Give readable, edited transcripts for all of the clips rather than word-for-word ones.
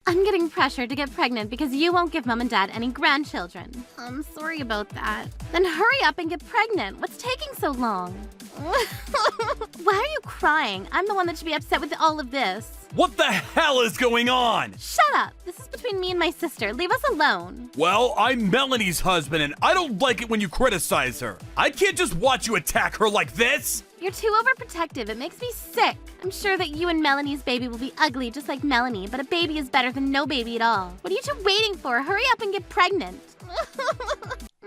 I'm getting pressured to get pregnant because you won't give Mom and Dad any grandchildren. I'm sorry about that. Then hurry up and get pregnant. What's taking so long? Why are you crying? I'm the one that should be upset with all of this. What the hell is going on? Shut up. This is between me and my sister. Leave us alone. Well, I'm Melanie's husband, and I don't like it when you criticize her. I can't just watch you attack her like this. You're too overprotective. It makes me sick. I'm sure that you and Melanie's baby will be ugly just like Melanie, but a baby is better than no baby at all. What are you two waiting for? Hurry up and get pregnant.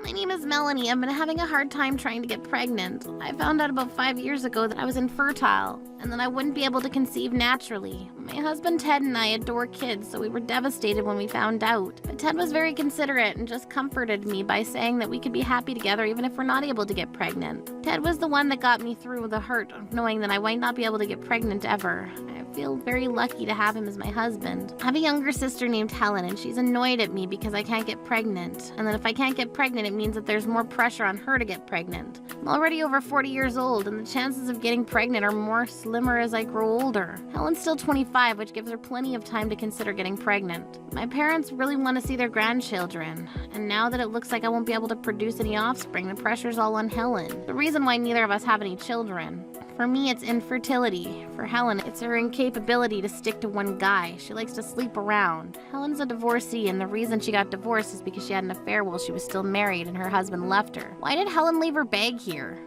My name is Melanie. I've been having a hard time trying to get pregnant. I found out about 5 years ago that I was infertile, and that I wouldn't be able to conceive naturally. My husband Ted and I adore kids, so we were devastated when we found out. But Ted was very considerate and just comforted me by saying that we could be happy together even if we're not able to get pregnant. Ted was the one that got me through the hurt of knowing that I might not be able to get pregnant ever. I feel very lucky to have him as my husband. I have a younger sister named Helen, and she's annoyed at me because I can't get pregnant. And that if I can't get pregnant, it means that there's more pressure on her to get pregnant. I'm already over 40 years old, and the chances of getting pregnant are more slimmer as I grow older. Helen's still 25, which gives her plenty of time to consider getting pregnant. My parents really want to see their grandchildren, and now that it looks like I won't be able to produce any offspring, the pressure's all on Helen. The reason why neither of us have any children. For me, it's infertility. For Helen, it's her incapability to stick to one guy. She likes to sleep around. Helen's a divorcee, and the reason she got divorced is because she had an affair while she was still married and her husband left her. Why did Helen leave her bag here?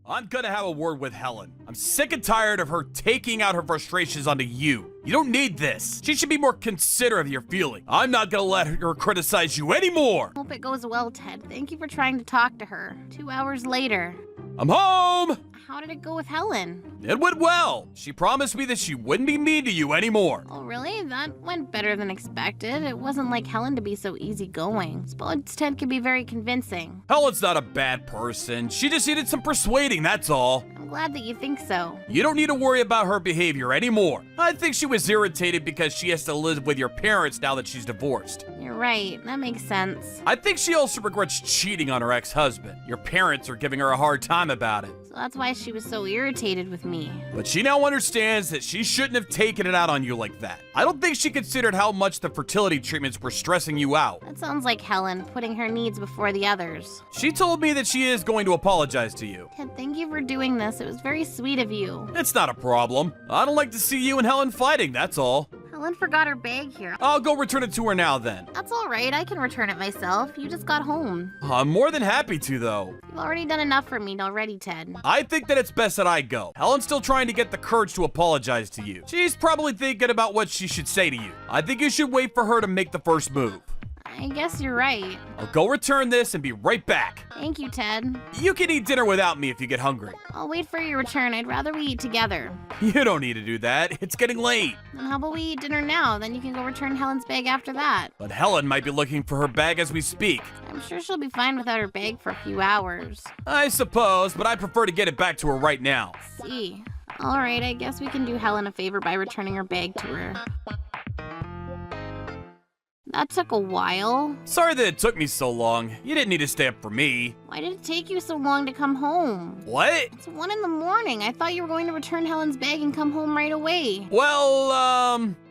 I'm gonna have a word with Helen. I'm sick and tired of her taking out her frustrations onto you. You don't need this. She should be more considerate of your feelings. I'm not gonna let her criticize you anymore. Hope it goes well, Ted. Thank you for trying to talk to her. 2 hours later. I'm home! How did it go with Helen? It went well. She promised me that she wouldn't be mean to you anymore. Oh, really? That went better than expected. It wasn't like Helen to be so easygoing. Suppose Ted could be very convincing. Helen's not a bad person. She just needed some persuading, that's all. I'm glad that you think so. You don't need to worry about her behavior anymore. I think she was irritated because she has to live with your parents now that she's divorced. You're right. That makes sense. I think she also regrets cheating on her ex-husband. Your parents are giving her a hard time about it. So that's why she was so irritated with me. But she now understands that she shouldn't have taken it out on you like that. I don't think she considered how much the fertility treatments were stressing you out. That sounds like Helen, putting her needs before the others. She told me that she is going to apologize to you. Ted, thank you for doing this. It was very sweet of you. It's not a problem. I don't like to see you and Helen fighting, that's all. Helen forgot her bag here. I'll go return it to her now then. That's all right. I can return it myself. You just got home. I'm more than happy to, though. You've already done enough for me already, Ted. I think that it's best that I go. Helen's still trying to get the courage to apologize to you. She's probably thinking about what she should say to you. I think you should wait for her to make the first move. I guess you're right. I'll go return this and be right back. Thank you, Ted. You can eat dinner without me if you get hungry. I'll wait for your return. I'd rather we eat together. You don't need to do that. It's getting late. Then how about we eat dinner now? Then you can go return Helen's bag after that. But Helen might be looking for her bag as we speak. I'm sure she'll be fine without her bag for a few hours. I suppose, but I prefer to get it back to her right now. See. All right, I guess we can do Helen a favor by returning her bag to her. That took a while. Sorry that it took me so long. You didn't need to stay up for me. Why did it take you so long to come home? What? It's 1 in the morning. I thought you were going to return Helen's bag and come home right away. Well,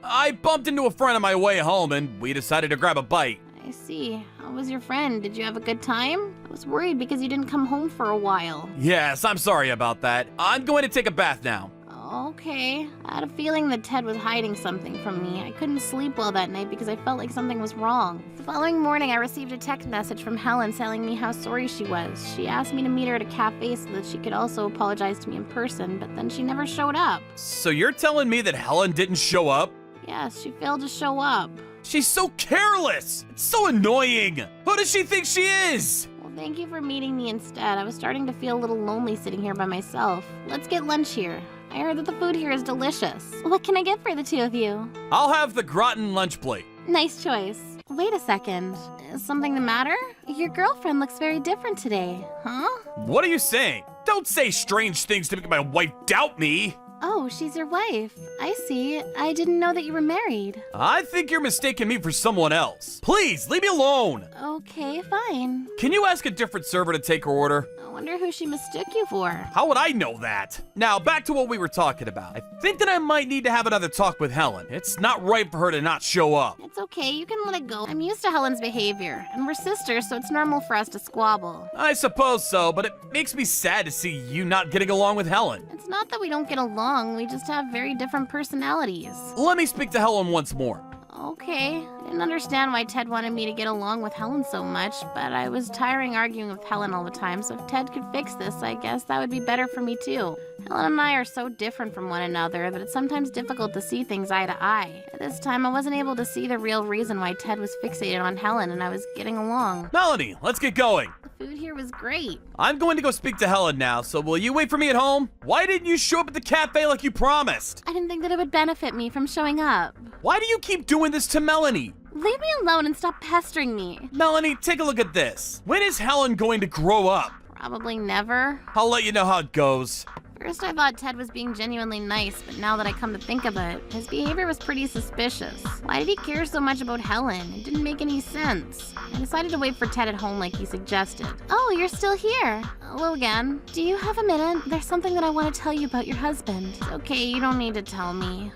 I bumped into a friend on my way home and we decided to grab a bite. I see. How was your friend? Did you have a good time? I was worried because you didn't come home for a while. Yes, I'm sorry about that. I'm going to take a bath now. Okay. I had a feeling that Ted was hiding something from me. I couldn't sleep well that night because I felt like something was wrong. The following morning, I received a text message from Helen telling me how sorry she was. She asked me to meet her at a cafe so that she could also apologize to me in person, but then she never showed up. So you're telling me that Helen didn't show up? Yes, she failed to show up. She's so careless! It's so annoying! Who does she think she is? Well, thank you for meeting me instead. I was starting to feel a little lonely sitting here by myself. Let's get lunch here. I heard that the food here is delicious. What can I get for the two of you? I'll have the gratin lunch plate. Nice choice. Wait a second. Is something the matter? Your girlfriend looks very different today, huh? What are you saying? Don't say strange things to make my wife doubt me. Oh, she's your wife. I see. I didn't know that you were married. I think you're mistaking me for someone else. Please, leave me alone. Okay, fine. Can you ask a different server to take her order? Wonder who she mistook you for. How would I know that? Now, back to what we were talking about. I think that I might need to have another talk with Helen. It's not right for her to not show up. It's okay, you can let it go. I'm used to Helen's behavior, and we're sisters, so it's normal for us to squabble. I suppose so, but it makes me sad to see you not getting along with Helen. It's not that we don't get along, we just have very different personalities. Let me speak to Helen once more. Okay. I didn't understand why Ted wanted me to get along with Helen so much, but I was tiring arguing with Helen all the time, so if Ted could fix this, I guess that would be better for me too. Helen and I are so different from one another that it's sometimes difficult to see things eye to eye. At this time, I wasn't able to see the real reason why Ted was fixated on Helen and I was getting along. Melanie, let's get going. The food here was great. I'm going to go speak to Helen now, so will you wait for me at home? Why didn't you show up at the cafe like you promised? I didn't think that it would benefit me from showing up. Why do you keep doing this to Melanie? Leave me alone and stop pestering me. Melanie, take a look at this. When is Helen going to grow up? Probably never. I'll let you know how it goes. First I thought Ted was being genuinely nice, but now that I come to think of it, his behavior was pretty suspicious. Why did he care so much about Helen? It didn't make any sense. I decided to wait for Ted at home like he suggested. Oh, you're still here. Hello again. Do you have a minute? There's something that I want to tell you about your husband. It's okay, you don't need to tell me.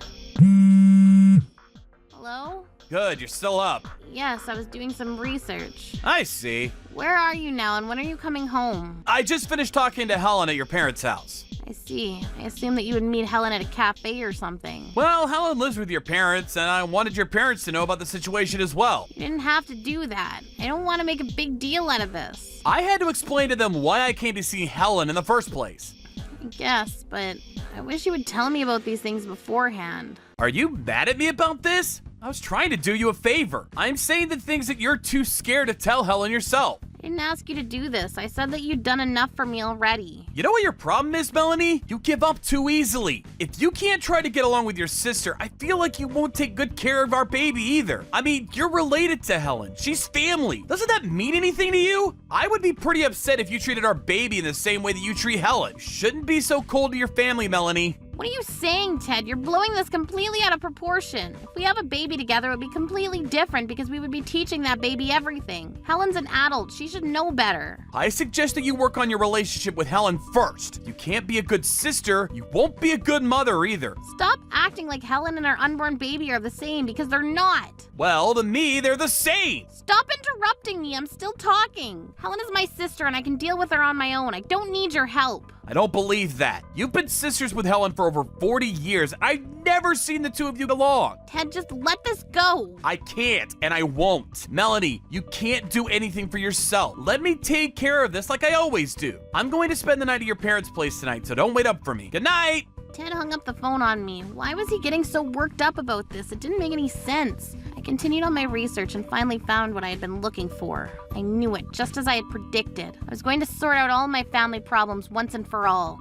Hello? Good, you're still up. Yes, I was doing some research. I see. Where are you now and when are you coming home? I just finished talking to Helen at your parents' house. I see. I assumed that you would meet Helen at a cafe or something. Well, Helen lives with your parents, and I wanted your parents to know about the situation as well. You didn't have to do that. I don't want to make a big deal out of this. I had to explain to them why I came to see Helen in the first place. I guess, but I wish you would tell me about these things beforehand. Are you mad at me about this? I was trying to do you a favor. I'm saying the things that you're too scared to tell Helen yourself. I didn't ask you to do this. I said that you'd done enough for me already. You know what your problem is, Melanie? You give up too easily. If you can't try to get along with your sister, I feel like you won't take good care of our baby either. I mean, you're related to Helen. She's family. Doesn't that mean anything to you? I would be pretty upset if you treated our baby in the same way that you treat Helen. You shouldn't be so cold to your family, Melanie. What are you saying, Ted? You're blowing this completely out of proportion. If we have a baby together, it would be completely different because we would be teaching that baby everything. Helen's an adult. She should know better. I suggest that you work on your relationship with Helen first. You can't be a good sister. You won't be a good mother either. Stop acting like Helen and our unborn baby are the same because they're not. Well, to me, they're the same. Stop interrupting me. I'm still talking. Helen is my sister and I can deal with her on my own. I don't need your help. I don't believe that. You've been sisters with Helen for over 40 years. I've never seen the two of you get along. Ted, just let this go. I can't, and I won't. Melanie, you can't do anything for yourself. Let me take care of this like I always do. I'm going to spend the night at your parents' place tonight, so don't wait up for me. Good night. Ted hung up the phone on me. Why was he getting so worked up about this? It didn't make any sense. I continued on my research and finally found what I had been looking for. I knew it, just as I had predicted. I was going to sort out all my family problems once and for all.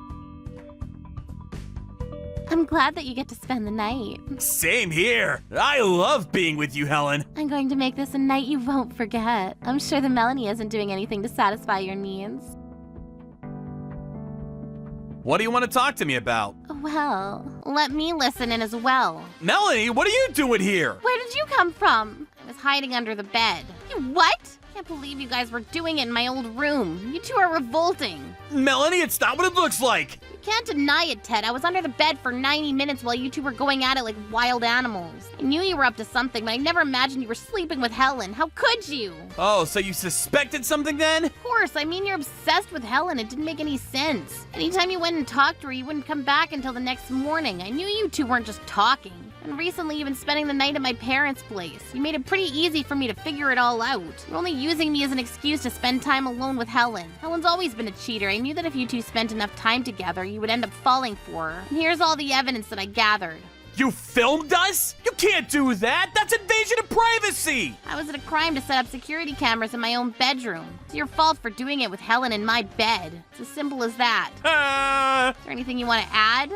I'm glad that you get to spend the night. Same here. I love being with you, Helen. I'm going to make this a night you won't forget. I'm sure that Melanie isn't doing anything to satisfy your needs. What do you want to talk to me about? Well, let me listen in as well. Melanie, what are you doing here? Where did you come from? I was hiding under the bed. You what? Can't believe you guys were doing it in my old room. You two are revolting. Melanie, it's not what it looks like. You can't deny it, Ted. I was under the bed for 90 minutes while you two were going at it like wild animals. I knew you were up to something, but I never imagined you were sleeping with Helen. How could you? Oh, so you suspected something then? Of course. I mean, you're obsessed with Helen. It didn't make any sense. Anytime you went and talked to her, you wouldn't come back until the next morning. I knew you two weren't just talking. And recently you've been spending the night at my parents' place. You made it pretty easy for me to figure it all out. You're only using me as an excuse to spend time alone with Helen. Helen's always been a cheater. I knew that if you two spent enough time together, you would end up falling for her. And here's all the evidence that I gathered. You filmed us? You can't do that! That's invasion of privacy! How is it a crime to set up security cameras in my own bedroom? It's your fault for doing it with Helen in my bed. It's as simple as that. Is there anything you want to add?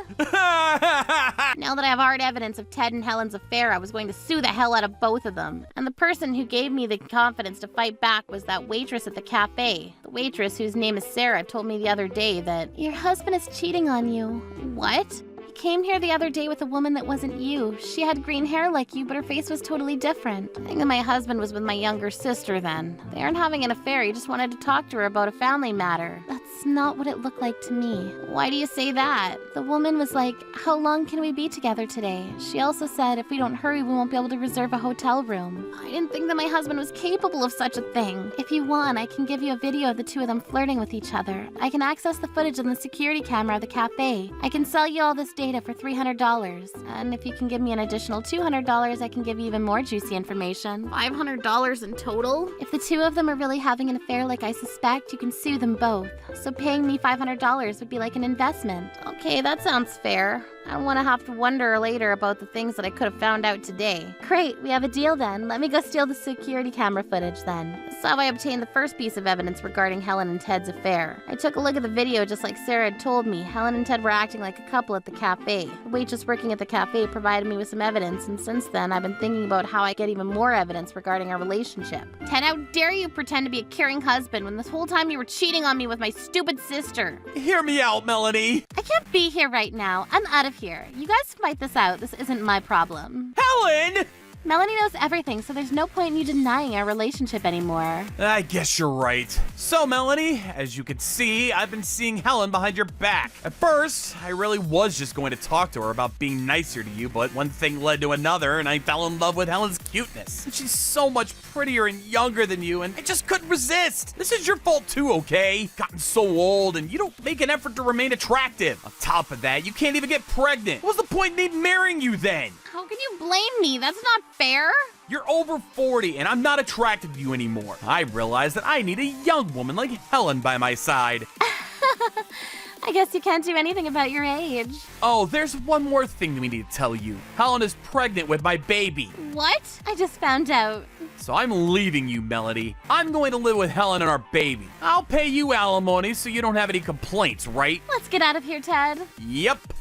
Now that I have hard evidence of Ted and Helen's affair, I was going to sue the hell out of both of them. And the person who gave me the confidence to fight back was that waitress at the cafe. The waitress, whose name is Sarah, told me the other day that your husband is cheating on you. What? He came here the other day with a woman that wasn't you. She had green hair like you, but her face was totally different. I think that my husband was with my younger sister then. They aren't having an affair, he just wanted to talk to her about a family matter. That's not what it looked like to me. Why do you say that? The woman was like, how long can we be together today? She also said if we don't hurry, we won't be able to reserve a hotel room. I didn't think that my husband was capable of such a thing. If you want, I can give you a video of the two of them flirting with each other. I can access the footage on the security camera of the cafe. I can sell you all this data for $300. And if you can give me an additional $200, I can give you even more juicy information. $500 in total? If the two of them are really having an affair like I suspect, you can sue them both. So paying me $500 would be like an investment. Okay, that sounds fair. I don't want to have to wonder later about the things that I could have found out today. Great, we have a deal then. Let me go steal the security camera footage then. This is how I obtained the first piece of evidence regarding Helen and Ted's affair. I took a look at the video just like Sarah had told me. Helen and Ted were acting like a couple at the cafe. The waitress working at the cafe provided me with some evidence, and since then I've been thinking about how I get even more evidence regarding our relationship. Ted, how dare you pretend to be a caring husband when this whole time you were cheating on me with my stupid sister? Hear me out, Melanie. I can't be here right now. I'm out of here. You guys fight this out. This isn't my problem. Helen! Melanie knows everything, so there's no point in you denying our relationship anymore. I guess you're right. So, Melanie, as you can see, I've been seeing Helen behind your back. At first, I really was just going to talk to her about being nicer to you, but one thing led to another, and I fell in love with Helen's cuteness. She's so much prettier and younger than you, and I just couldn't resist. This is your fault too, okay? Gotten so old, and you don't make an effort to remain attractive. On top of that, you can't even get pregnant. What's the point in me marrying you then? How can you blame me? That's not fair. You're over 40, and I'm not attracted to you anymore. I realize that I need a young woman like Helen by my side. I guess you can't do anything about your age. Oh, there's one more thing we need to tell you. Helen is pregnant with my baby. What? I just found out. So I'm leaving you, Melody. I'm going to live with Helen and our baby. I'll pay you alimony so you don't have any complaints, right? Let's get out of here, Ted. Yep.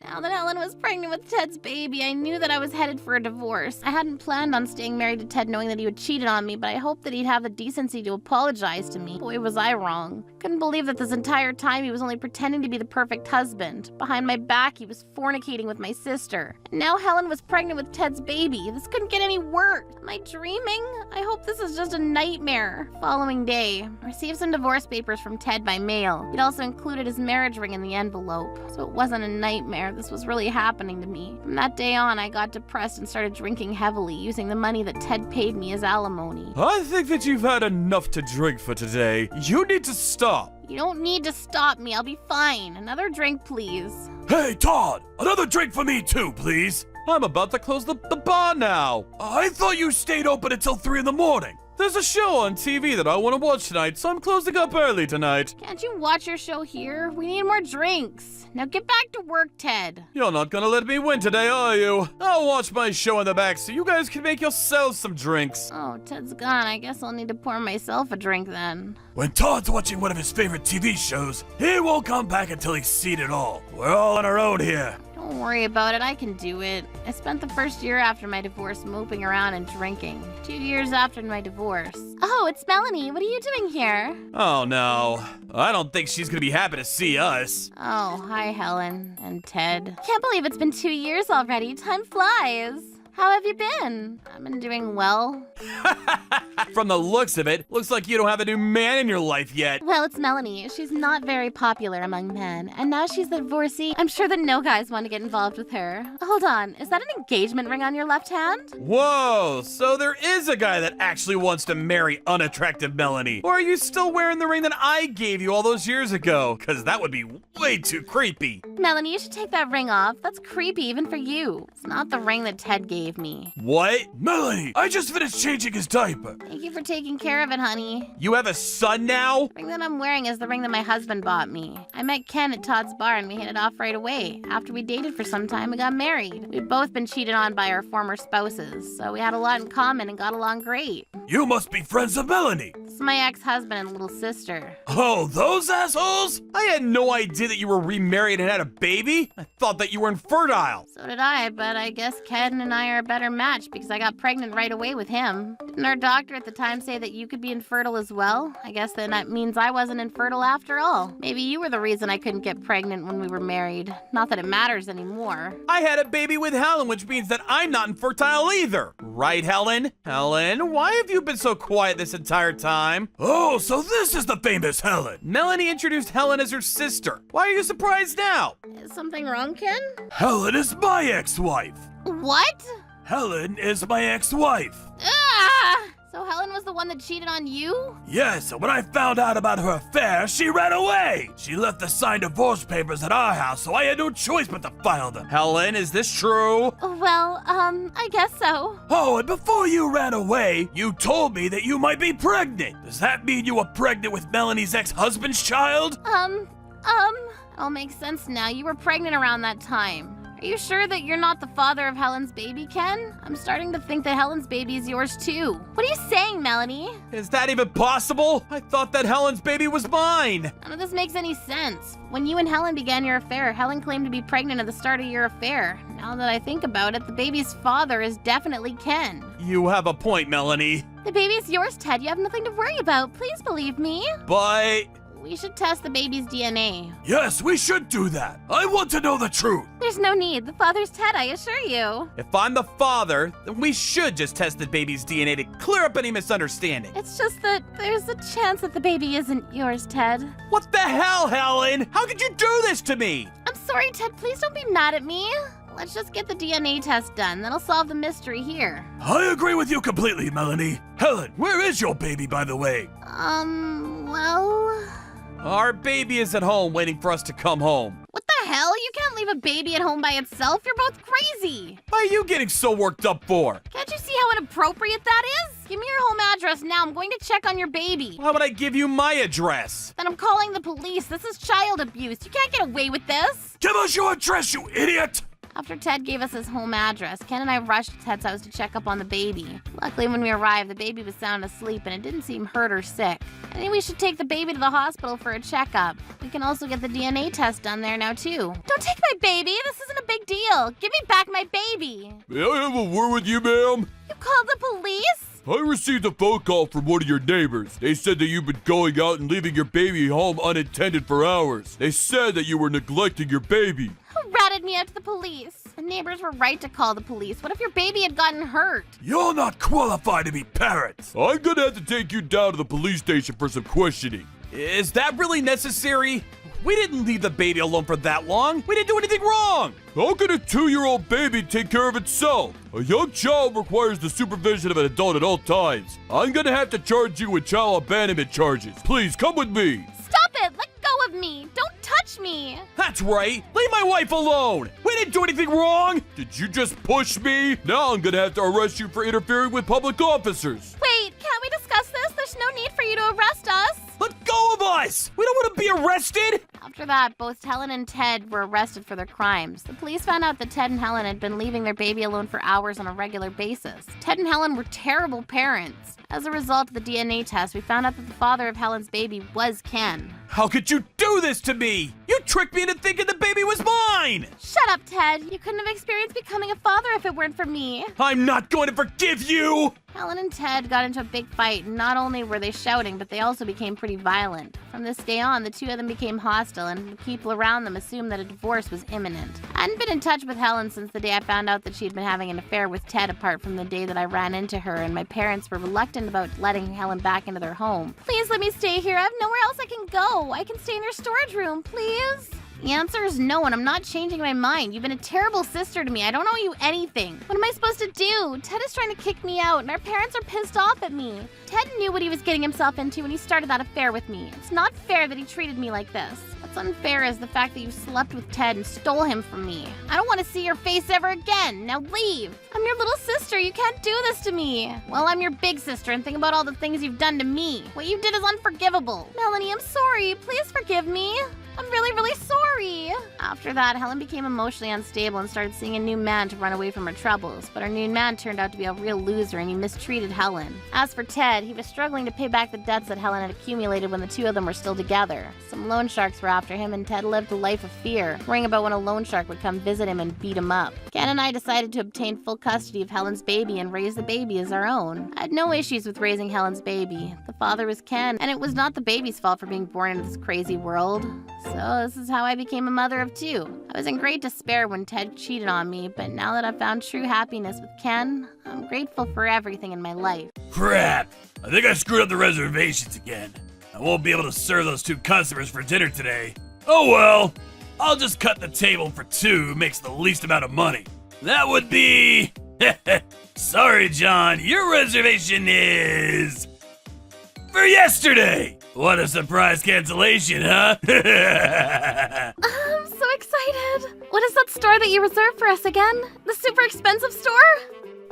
Now that Helen was pregnant with Ted's baby, I knew that I was headed for a divorce. I hadn't planned on staying married to Ted knowing that he had cheated on me, but I hoped that he'd have the decency to apologize to me. Boy, was I wrong. Couldn't believe that this entire time he was only pretending to be the perfect husband. Behind my back, he was fornicating with my sister. And now Helen was pregnant with Ted's baby. This couldn't get any worse. Am I dreaming? I hope this is just a nightmare. Following day, I received some divorce papers from Ted by mail. He'd also included his marriage ring in the envelope, so it wasn't a nightmare. This was really happening to me. From that day on, I got depressed and started drinking heavily, using the money that Ted paid me as alimony. I think that you've had enough to drink for today. You need to stop. You don't need to stop me. I'll be fine. Another drink, please. Hey, Todd! Another drink for me too, please. I'm about to close the bar now. I thought you stayed open until 3 in the morning. There's a show on TV that I want to watch tonight, so I'm closing up early tonight. Can't you watch your show here? We need more drinks. Now get back to work, Ted. You're not gonna let me win today, are you? I'll watch my show in the back so you guys can make yourselves some drinks. Oh, Ted's gone. I guess I'll need to pour myself a drink then. When Todd's watching one of his favorite TV shows, he won't come back until he's seen it all. We're all on our own here. Don't worry about it, I can do it. I spent the first year after my divorce moping around and drinking. 2 years after my divorce. Oh, it's Melanie. What are you doing here? Oh no. I don't think she's gonna be happy to see us. Oh, hi Helen and Ted. Can't believe it's been 2 years already. Time flies. How have you been? I've been doing well. From the looks of it, looks like you don't have a new man in your life yet. Well, it's Melanie. She's not very popular among men, and now she's the divorcee. I'm sure that no guys want to get involved with her. Hold on, is that an engagement ring on your left hand? Whoa, so there is a guy that actually wants to marry unattractive Melanie. Or are you still wearing the ring that I gave you all those years ago? Because that would be way too creepy. Melanie, you should take that ring off. That's creepy even for you. It's not the ring that Ted gave me. What? Melanie, I just finished changing his diaper. Thank you for taking care of it, honey. You have a son now? The ring that I'm wearing is the ring that my husband bought me. I met Ken at Todd's bar and we hit it off right away. After we dated for some time, we got married. We'd both been cheated on by our former spouses, so we had a lot in common and got along great. You must be friends with Melanie. This is my ex-husband and little sister. Oh, those assholes? I had no idea that you were remarried and had a baby. I thought that you were infertile. So did I, but I guess Ken and I are you're a better match because I got pregnant right away with him. Didn't our doctor at the time say that you could be infertile as well? I guess then that means I wasn't infertile after all. Maybe you were the reason I couldn't get pregnant when we were married. Not that it matters anymore. I had a baby with Helen, which means that I'm not infertile either. Right, Helen? Helen, why have you been so quiet this entire time? Oh, so this is the famous Helen. Melanie introduced Helen as her sister. Why are you surprised now? Is something wrong, Ken? Helen is my ex-wife. What? Helen is my ex-wife. Ah! So Helen was the one that cheated on you? Yes, and when I found out about her affair, she ran away. She left the signed divorce papers at our house, so I had no choice but to file them. Helen, is this true? Well, I guess so. Oh, and before you ran away, you told me that you might be pregnant. Does that mean you were pregnant with Melanie's ex-husband's child? It all makes sense now. You were pregnant around that time. Are you sure that you're not the father of Helen's baby, Ken? I'm starting to think that Helen's baby is yours too. What are you saying, Melanie? Is that even possible? I thought that Helen's baby was mine. None of this makes any sense. When you and Helen began your affair, Helen claimed to be pregnant at the start of your affair. Now that I think about it, the baby's father is definitely Ken. You have a point, Melanie. The baby's yours, Ted. You have nothing to worry about. Please believe me. But... We should test the baby's DNA. Yes, we should do that. I want to know the truth. There's no need. The father's Ted, I assure you. if I'm the father, then we should just test the baby's DNA to clear up any misunderstanding. It's just that there's a chance that the baby isn't yours, Ted. What the hell, Helen? How could you do this to me? I'm sorry, Ted. Please don't be mad at me. Let's just get the DNA test done. That'll solve the mystery here. I agree with you completely, Melanie. Helen, where is your baby, by the way? Well... Our baby is at home waiting for us to come home. What the hell? You can't leave a baby at home by itself. You're both crazy. Why are you getting so worked up for? Can't you see how inappropriate that is? Give me your home address now. I'm going to check on your baby. Why would I give you my address? Then I'm calling the police. This is child abuse. You can't get away with this. Give us your address, you idiot! After Ted gave us his home address, Ken and I rushed to Ted's house to check up on the baby. Luckily, when we arrived, the baby was sound asleep and it didn't seem hurt or sick. I think we should take the baby to the hospital for a checkup. We can also get the DNA test done there now, too. Don't take my baby! This isn't a big deal! Give me back my baby! May I have a word with you, ma'am? You called the police? I received a phone call from one of your neighbors. They said that you've been going out and leaving your baby home unattended for hours. They said that you were neglecting your baby. Who ratted me out to the police? The neighbors were right to call the police. What if your baby had gotten hurt? You're not qualified to be parents. I'm gonna have to take you down to the police station for some questioning. Is that really necessary? We didn't leave the baby alone for that long. We didn't do anything wrong. How can a 2-year-old baby take care of itself? A young child requires the supervision of an adult at all times. I'm gonna have to charge you with child abandonment charges. Please come with me. Stop it! Let go of me! Don't touch me! That's right. Leave my wife alone. We didn't do anything wrong. Did you just push me? Now I'm gonna have to arrest you for interfering with public officers. Wait, can't we discuss this? There's no need for you to arrest us. Let go of us. We don't want to be arrested. After that, both Helen and Ted were arrested for their crimes. The police found out that Ted and Helen had been leaving their baby alone for hours on a regular basis. Ted and Helen were terrible parents. As a result of the DNA test, we found out that the father of Helen's baby was Ken. How could you do this to me? You tricked me into thinking the baby was mine. Shut up, Ted. You couldn't have experienced becoming a father if it weren't for me. I'm not going to forgive you. Helen and Ted got into a big fight, and not only were they shouting, but they also became pretty violent. From this day on, the two of them became hostile, and the people around them assumed that a divorce was imminent. I hadn't been in touch with Helen since the day I found out that she'd been having an affair with Ted, apart from the day that I ran into her, and my parents were reluctant about letting Helen back into their home. Please let me stay here. I have nowhere else I can go. I can stay in your storage room, please. The answer is no, and I'm not changing my mind. You've been a terrible sister to me. I don't owe you anything. What am I supposed to do? Ted is trying to kick me out, and our parents are pissed off at me. Ted knew what he was getting himself into when he started that affair with me. It's not fair that he treated me like this. What's unfair is the fact that you slept with Ted and stole him from me. I don't want to see your face ever again. Now leave. I'm your little sister. You can't do this to me. Well, I'm your big sister, and think about all the things you've done to me. What you did is unforgivable. Melanie, I'm sorry. Please forgive me. I'm really, really sorry. After that, Helen became emotionally unstable and started seeing a new man to run away from her troubles. But her new man turned out to be a real loser and he mistreated Helen. As for Ted, he was struggling to pay back the debts that Helen had accumulated when the two of them were still together. Some loan sharks were after him and Ted lived a life of fear, worrying about when a loan shark would come visit him and beat him up. Ken and I decided to obtain full custody of Helen's baby and raise the baby as our own. I had no issues with raising Helen's baby. The father was Ken, and it was not the baby's fault for being born into this crazy world. So this is how I became a mother of two. I was in great despair when Ted cheated on me, but now that I've found true happiness with Ken, I'm grateful for everything in my life. Crap! I think I screwed up the reservations again. I won't be able to serve those two customers for dinner today. Oh well! I'll just cut the table for two who makes the least amount of money. That would be... Sorry, John, your reservation is... for yesterday! What a surprise cancellation, huh? I'm so excited. What is that store that you reserved for us again? The super expensive store?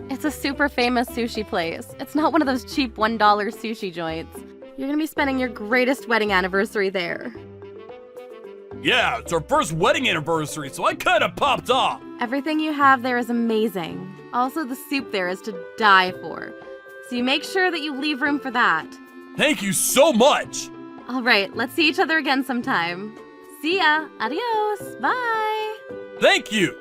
It's a super famous sushi place. It's not one of those cheap $1 sushi joints. You're gonna be spending your greatest wedding anniversary there. Yeah, it's our first wedding anniversary, so I kinda popped off. Everything you have there is amazing. Also, the soup there is to die for. So you make sure that you leave room for that. Thank you so much! All right, let's see each other again sometime. See ya. Adios. Bye. Thank you!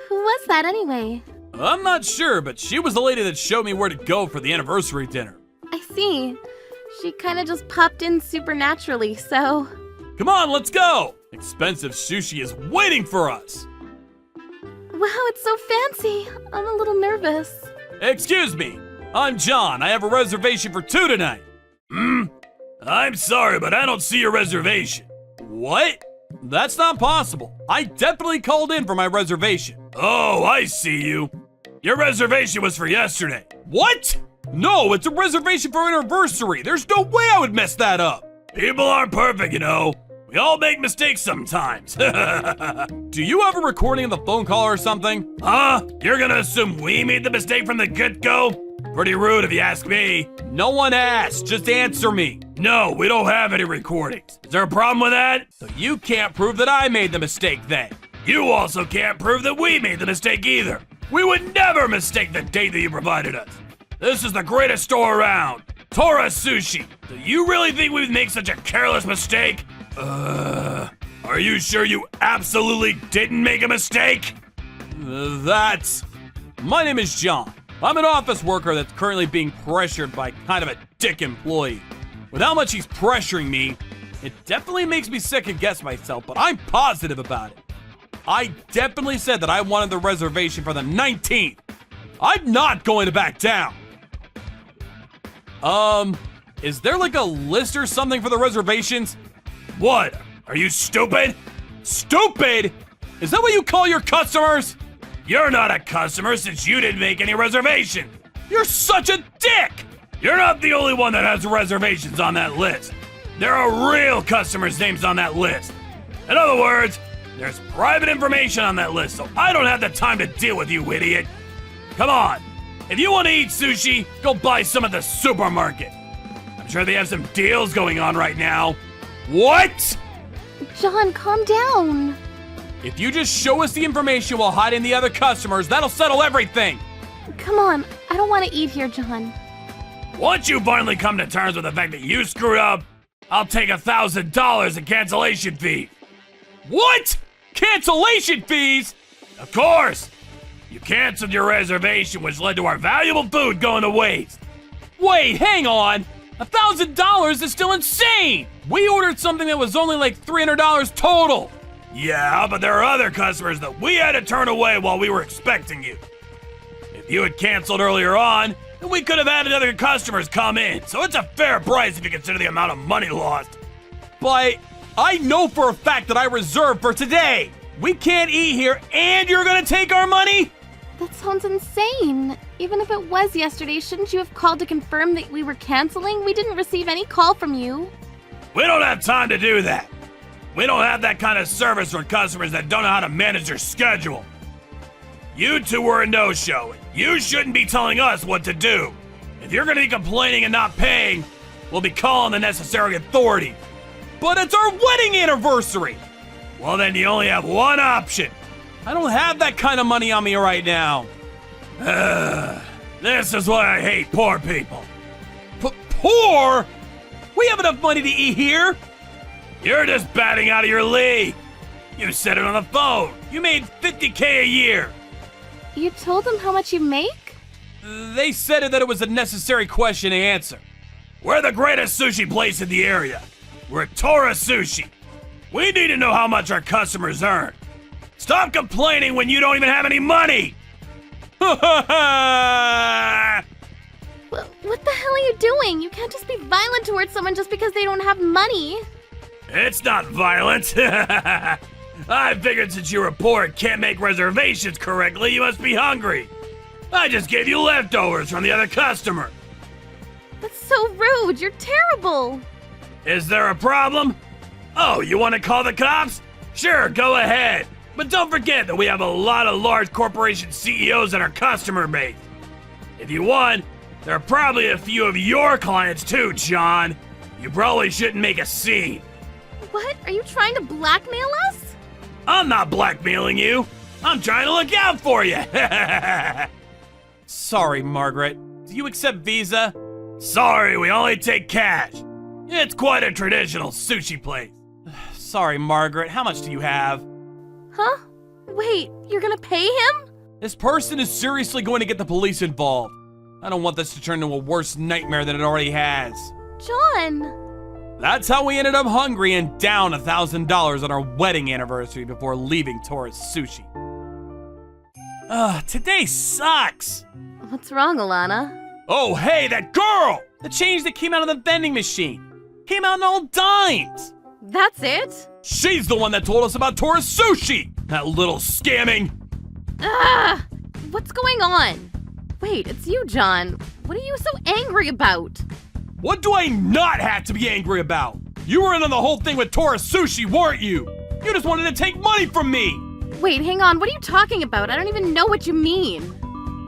Who was that anyway? I'm not sure, but she was the lady that showed me where to go for the anniversary dinner. I see. She kind of just popped in supernaturally, so... Come on, let's go! Expensive sushi is waiting for us! Wow, it's so fancy. I'm a little nervous. Excuse me, I'm John. I have a reservation for two tonight. I'm sorry, but I don't see your reservation. What? That's not possible. I definitely called in for my reservation. Oh, I see you. Your reservation was for yesterday. What? No, it's a reservation for anniversary. There's no way I would mess that up. People aren't perfect, you know. We all make mistakes sometimes. Do you have a recording of the phone call or something? Huh? You're gonna assume we made the mistake from the get-go? Pretty rude if you ask me. No one asked. Just answer me. No, we don't have any recordings. Is there a problem with that? So you can't prove that I made the mistake then. You also can't prove that we made the mistake either. We would never mistake the date that you provided us. This is the greatest store around. Tora Sushi. Do you really think we'd make such a careless mistake? Are you sure you absolutely didn't make a mistake? My name is John. I'm an office worker that's currently being pressured by kind of a dick employee. With how much he's pressuring me, it definitely makes me second guess myself, but I'm positive about it. I definitely said that I wanted the reservation for the 19th. I'm not going to back down. Is there like a list or something for the reservations? What? Are you stupid? Stupid? Is that what you call your customers? You're not a customer since you didn't make any reservation. You're such a dick! You're not the only one that has reservations on that list. There are real customers' names on that list. In other words, there's private information on that list, so I don't have the time to deal with you, idiot. Come on. If you want to eat sushi, go buy some at the supermarket. I'm sure they have some deals going on right now. What? John, calm down. If you just show us the information while hiding the other customers, that'll settle everything. Come on, I don't want to eat here, John. Once you finally come to terms with the fact that you screwed up, I'll take $1,000 in cancellation fee. What? Cancellation fees? Of course. You canceled your reservation, which led to our valuable food going to waste. Wait, hang on. $1,000 is still insane. We ordered something that was only like $300 total. Yeah, but there are other customers that we had to turn away while we were expecting you. If you had canceled earlier on, then we could have had other customers come in, so it's a fair price if you consider the amount of money lost. But I know for a fact that I reserved for today. We can't eat here and you're gonna take our money? That sounds insane. Even if it was yesterday, shouldn't you have called to confirm that we were canceling? We didn't receive any call from you. We don't have time to do that. We don't have that kind of service for customers that don't know how to manage their schedule. You two were a no-show. You shouldn't be telling us what to do. If you're gonna be complaining and not paying, we'll be calling the necessary authority. But it's our wedding anniversary! Well, then you only have one option. I don't have that kind of money on me right now. This is why I hate poor people. Poor? We have enough money to eat here. You're just batting out of your league. You said it on the phone. You made $50K a year. You told them how much you make? They said that it was a necessary question to answer. We're the greatest sushi place in the area. We're Tora Sushi. We need to know how much our customers earn. Stop complaining when you don't even have any money. What the hell are you doing? You can't just be violent towards someone just because they don't have money. It's not violent. I figured since you were poor and can't make reservations correctly, you must be hungry. I just gave you leftovers from the other customer. That's so rude. You're terrible. Is there a problem? Oh, you want to call the cops? Sure, go ahead. But don't forget that we have a lot of large corporation CEOs in our customer base. If you want, there are probably a few of your clients too, John. You probably shouldn't make a scene. What? Are you trying to blackmail us? I'm not blackmailing you. I'm trying to look out for you. Sorry, Margaret. Do you accept Visa? Sorry, we only take cash. It's quite a traditional sushi place. Sorry, Margaret. How much do you have? Huh? Wait, you're gonna pay him? This person is seriously going to get the police involved. I don't want this to turn into a worse nightmare than it already has. John! That's how we ended up hungry and down $1,000 on our wedding anniversary before leaving Tora's Sushi. Today sucks. What's wrong, Alana? Oh, hey, that girl! The change that came out of the vending machine. Came out in all dimes. That's it? She's the one that told us about Tora's Sushi! That little scamming! Ah! What's going on? Wait, it's you, John. What are you so angry about? What do I not have to be angry about? You were in on the whole thing with Tora's Sushi, weren't you? You just wanted to take money from me! Wait, hang on. What are you talking about? I don't even know what you mean.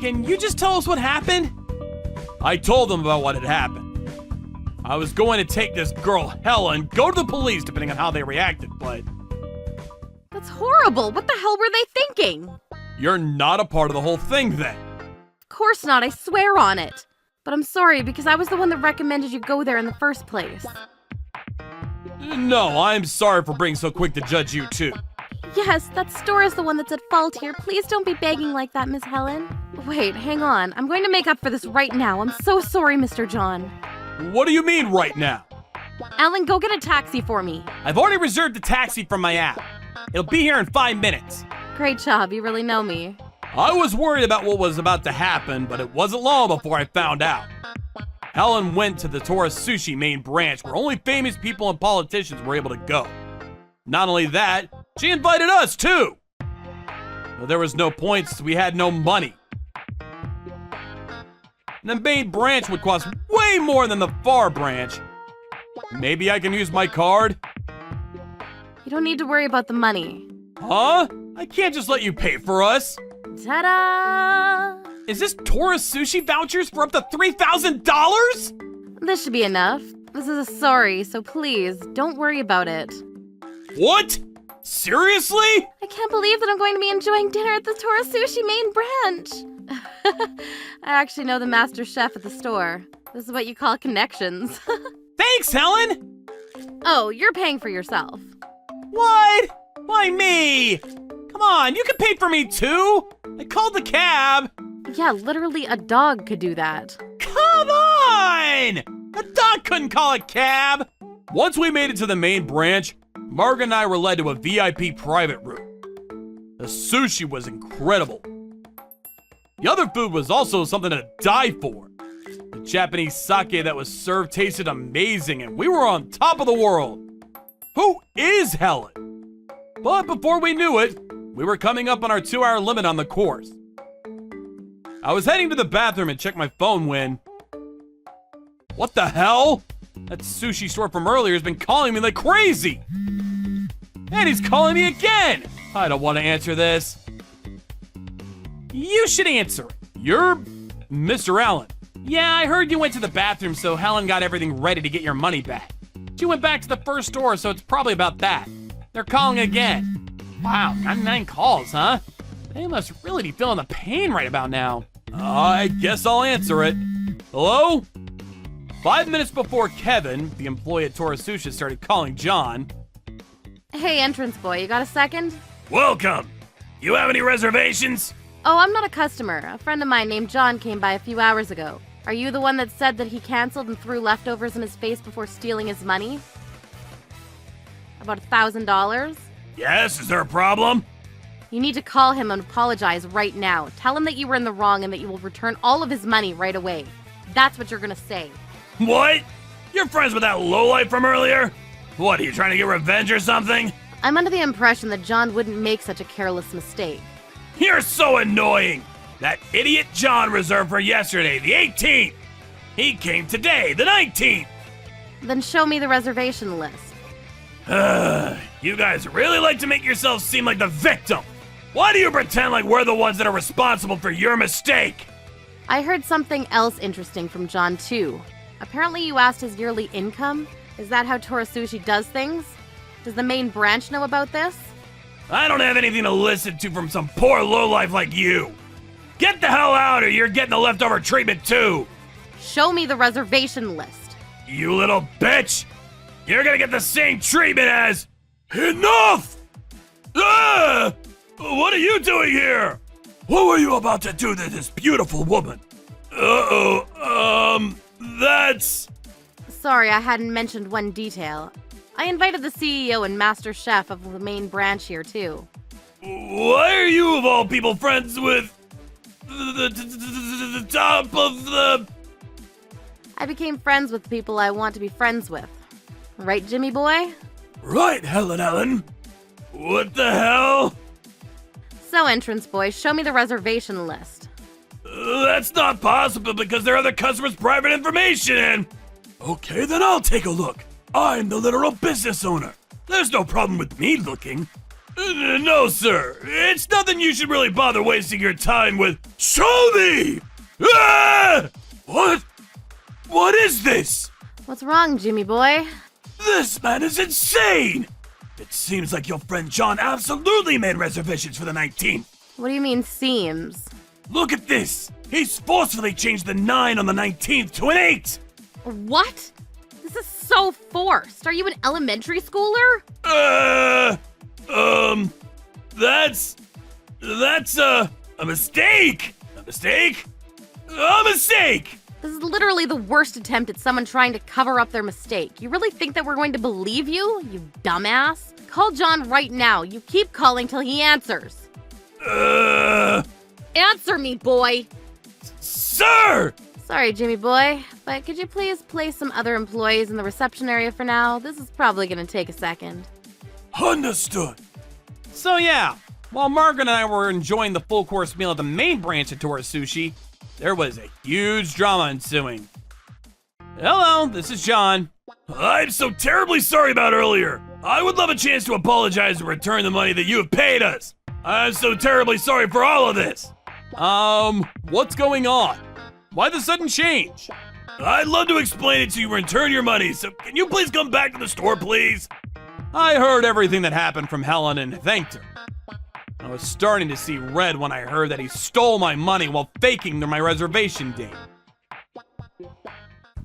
Can you just tell us what happened? I told them about what had happened. I was going to take this girl, Helen, go to the police depending on how they reacted, but... That's horrible. What the hell were they thinking? You're not a part of the whole thing then. Of course not. I swear on it. But I'm sorry because I was the one that recommended you go there in the first place. No, I'm sorry for being so quick to judge you too. Yes, that store is the one that's at fault here. Please don't be begging like that, Miss Helen. Wait, hang on. I'm going to make up for this right now. I'm so sorry, Mr. John. What do you mean right now? Alan, go get a taxi for me. I've already reserved the taxi from my app. It'll be here in 5 minutes. Great job. You really know me. I was worried about what was about to happen, but it wasn't long before I found out. Helen went to the Tora Sushi main branch where only famous people and politicians were able to go. Not only that, she invited us too. But there was no point since we had no money. And the main branch would cost way more than the far branch. Maybe I can use my card? You don't need to worry about the money. Huh? I can't just let you pay for us. Ta-da! Is this Tora Sushi vouchers for up to $3,000? This should be enough. This is a sorry, so please, don't worry about it. What? Seriously? I can't believe that I'm going to be enjoying dinner at the Tora Sushi main branch. I actually know the master chef at the store. This is what you call connections. Thanks, Helen! Oh, you're paying for yourself. What? Why me? Come on, you can pay for me too! I called the cab! Yeah, literally a dog could do that. Come on! A dog couldn't call a cab! Once we made it to the main branch, Margaret and I were led to a VIP private room. The sushi was incredible. The other food was also something to die for. The Japanese sake that was served tasted amazing and we were on top of the world. Who is Helen? But before we knew it, we were coming up on our 2-hour limit on the course. I was heading to the bathroom and checked my phone when... What the hell? That sushi store from earlier has been calling me like crazy! And he's calling me again! I don't want to answer this. You should answer it. You're Mr. Allen. Yeah, I heard you went to the bathroom, so Helen got everything ready to get your money back. She went back to the first store, so it's probably about that. They're calling again. Wow, 99 calls, huh? They must really be feeling the pain right about now. I guess I'll answer it. Hello? 5 minutes before Kevin, the employee at Tora Sushi, started calling John. Hey, entrance boy, you got a second? Welcome. You have any reservations? Oh, I'm not a customer. A friend of mine named John came by a few hours ago. Are you the one that said that he canceled and threw leftovers in his face before stealing his money? About $1,000? Yes, is there a problem? You need to call him and apologize right now. Tell him that you were in the wrong and that you will return all of his money right away. That's what you're gonna say. What? You're friends with that lowlife from earlier? What, are you trying to get revenge or something? I'm under the impression that John wouldn't make such a careless mistake. You're so annoying! That idiot John reserved for yesterday, the 18th! He came today, the 19th! Then show me the reservation list. You guys really like to make yourselves seem like the victim! Why do you pretend like we're the ones that are responsible for your mistake? I heard something else interesting from John, too. Apparently you asked his yearly income. Is that how Tora Sushi does things? Does the main branch know about this? I don't have anything to listen to from some poor lowlife like you! Get the hell out or you're getting the leftover treatment too! Show me the reservation list. You little bitch! You're gonna get the same treatment as... Enough! Ah! What are you doing here? What were you about to do to this beautiful woman? That's... Sorry, I hadn't mentioned one detail. I invited the CEO and master chef of the main branch here, too. Why are you, of all people, friends with... the top of the... I became friends with people I want to be friends with. Right, Jimmy boy? Right, Helen. What the hell? So, entrance boy, show me the reservation list. That's not possible because there are other customers' private information in. Okay, then I'll take a look. I'm the literal business owner. There's no problem with me looking. No, sir. It's nothing you should really bother wasting your time with. Show me! Ah! What? What is this? What's wrong, Jimmy boy? This man is insane! It seems like your friend John absolutely made reservations for the 19th. What do you mean, seems? Look at this! He's forcefully changed the 9 on the 19th to an 8! What? This is so forced. Are you an elementary schooler? That's a mistake! A mistake? A mistake! This is literally the worst attempt at someone trying to cover up their mistake. You really think that we're going to believe you, you dumbass? Call John right now. You keep calling till he answers. Answer me, boy! Sir! Sorry, Jimmy boy, but could you please place some other employees in the reception area for now? This is probably gonna take a second. Understood. So yeah, while Margaret and I were enjoying the full course meal at the main branch at Tora Sushi, there was a huge drama ensuing. Hello, this is John. I'm so terribly sorry about earlier. I would love a chance to apologize and return the money that you have paid us. I'm so terribly sorry for all of this. What's going on? Why the sudden change? I'd love to explain it to you and return your money, so can you please come back to the store, please? I heard everything that happened from Helen and thanked her. I was starting to see red when I heard that he stole my money while faking my reservation date.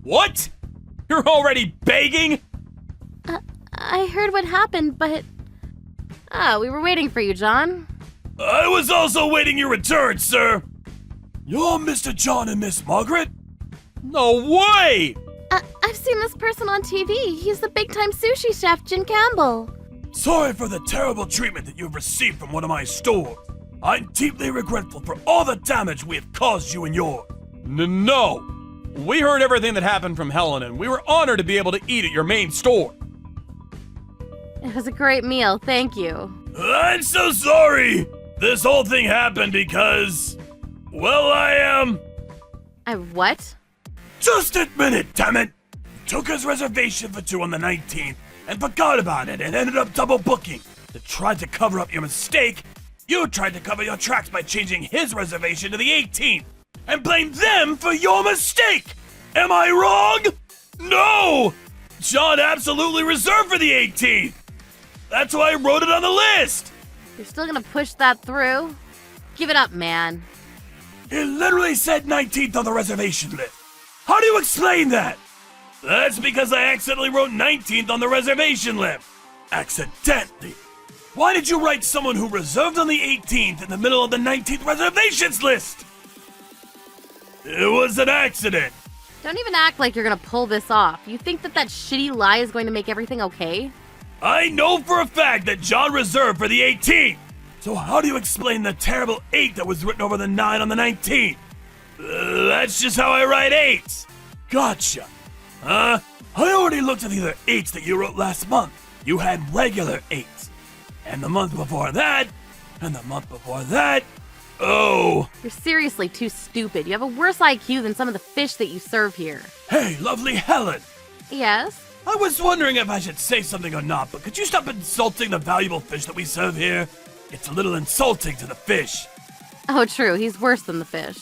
What? You're already begging? I heard what happened, but... we were waiting for you, John. I was also waiting your return, sir. You're Mr. John and Miss Margaret? No way! I've seen this person on TV. He's the big-time sushi chef, Jim Campbell. Sorry for the terrible treatment that you've received from one of my stores. I'm deeply regretful for all the damage we have caused you and yours. No. We heard everything that happened from Helen, and we were honored to be able to eat at your main store. It was a great meal, thank you. I'm so sorry! This whole thing happened because... well, I what? Just admit it, damn it! Took his reservation for 2 on the 19th and forgot about it and ended up double booking. To try to cover up your mistake, you tried to cover your tracks by changing his reservation to the 18th and blamed them for your mistake! Am I wrong? No! John absolutely reserved for the 18th. That's why I wrote it on the list. You're still gonna push that through? Give it up, man. It literally said 19th on the reservation list. How do you explain that? That's because I accidentally wrote 19th on the reservation list. Accidentally. Why did you write someone who reserved on the 18th in the middle of the 19th reservations list? It was an accident. Don't even act like you're gonna pull this off. You think that shitty lie is going to make everything okay? I know for a fact that John reserved for the 18th. So how do you explain the terrible 8 that was written over the 9 on the 19th? That's just how I write 8s. Gotcha. I already looked at the other 8s that you wrote last month. You had regular 8s. And the month before that, and the month before that. Oh. You're seriously too stupid. You have a worse IQ than some of the fish that you serve here. Hey, lovely Helen. Yes? I was wondering if I should say something or not, but could you stop insulting the valuable fish that we serve here? It's a little insulting to the fish. Oh, true. He's worse than the fish.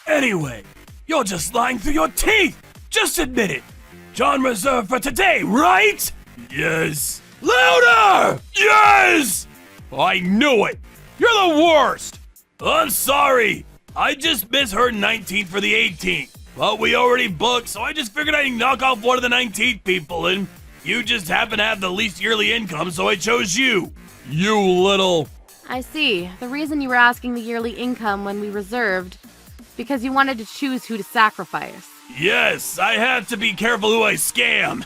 Anyway, you're just lying through your teeth. Just admit it. John reserved for today, right? Yes. Louder! Yes! I knew it! You're the worst! I'm sorry. I just misheard 19th for the 18th. But we already booked, so I just figured I'd knock off one of the 19th people, and you just happen to have the least yearly income, so I chose you. You little... I see. The reason you were asking the yearly income when we reserved, because you wanted to choose who to sacrifice. Yes, I have to be careful who I scam.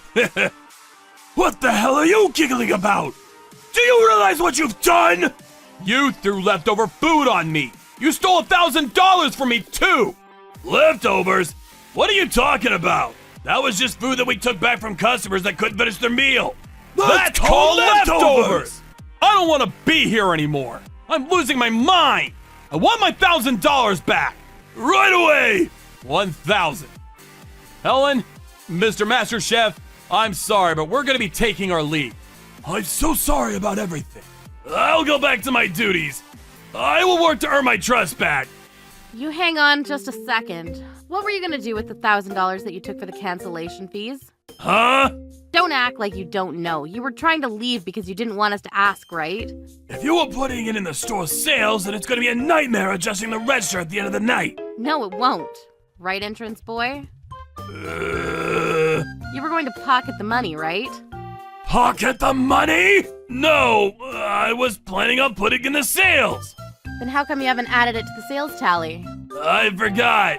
What the hell are you giggling about? Do you realize what you've done? You threw leftover food on me! You stole $1,000 from me, too! Leftovers? What are you talking about? That was just food that we took back from customers that couldn't finish their meal. That's called leftovers! I don't want to be here anymore! I'm losing my mind! I want my $1,000 back! Right away! 1,000. Helen, Mr. Master Chef, I'm sorry, but we're gonna be taking our leave. I'm so sorry about everything. I'll go back to my duties. I will work to earn my trust back. You hang on just a second. What were you gonna do with the $1,000 that you took for the cancellation fees? Huh? Don't act like you don't know. You were trying to leave because you didn't want us to ask, right? If you were putting it in the store sales, then it's gonna be a nightmare adjusting the register at the end of the night. No, it won't. Right, entrance boy? You were going to pocket the money, right? Pocket the money? No, I was planning on putting it in the sales. Then how come you haven't added it to the sales tally? I forgot.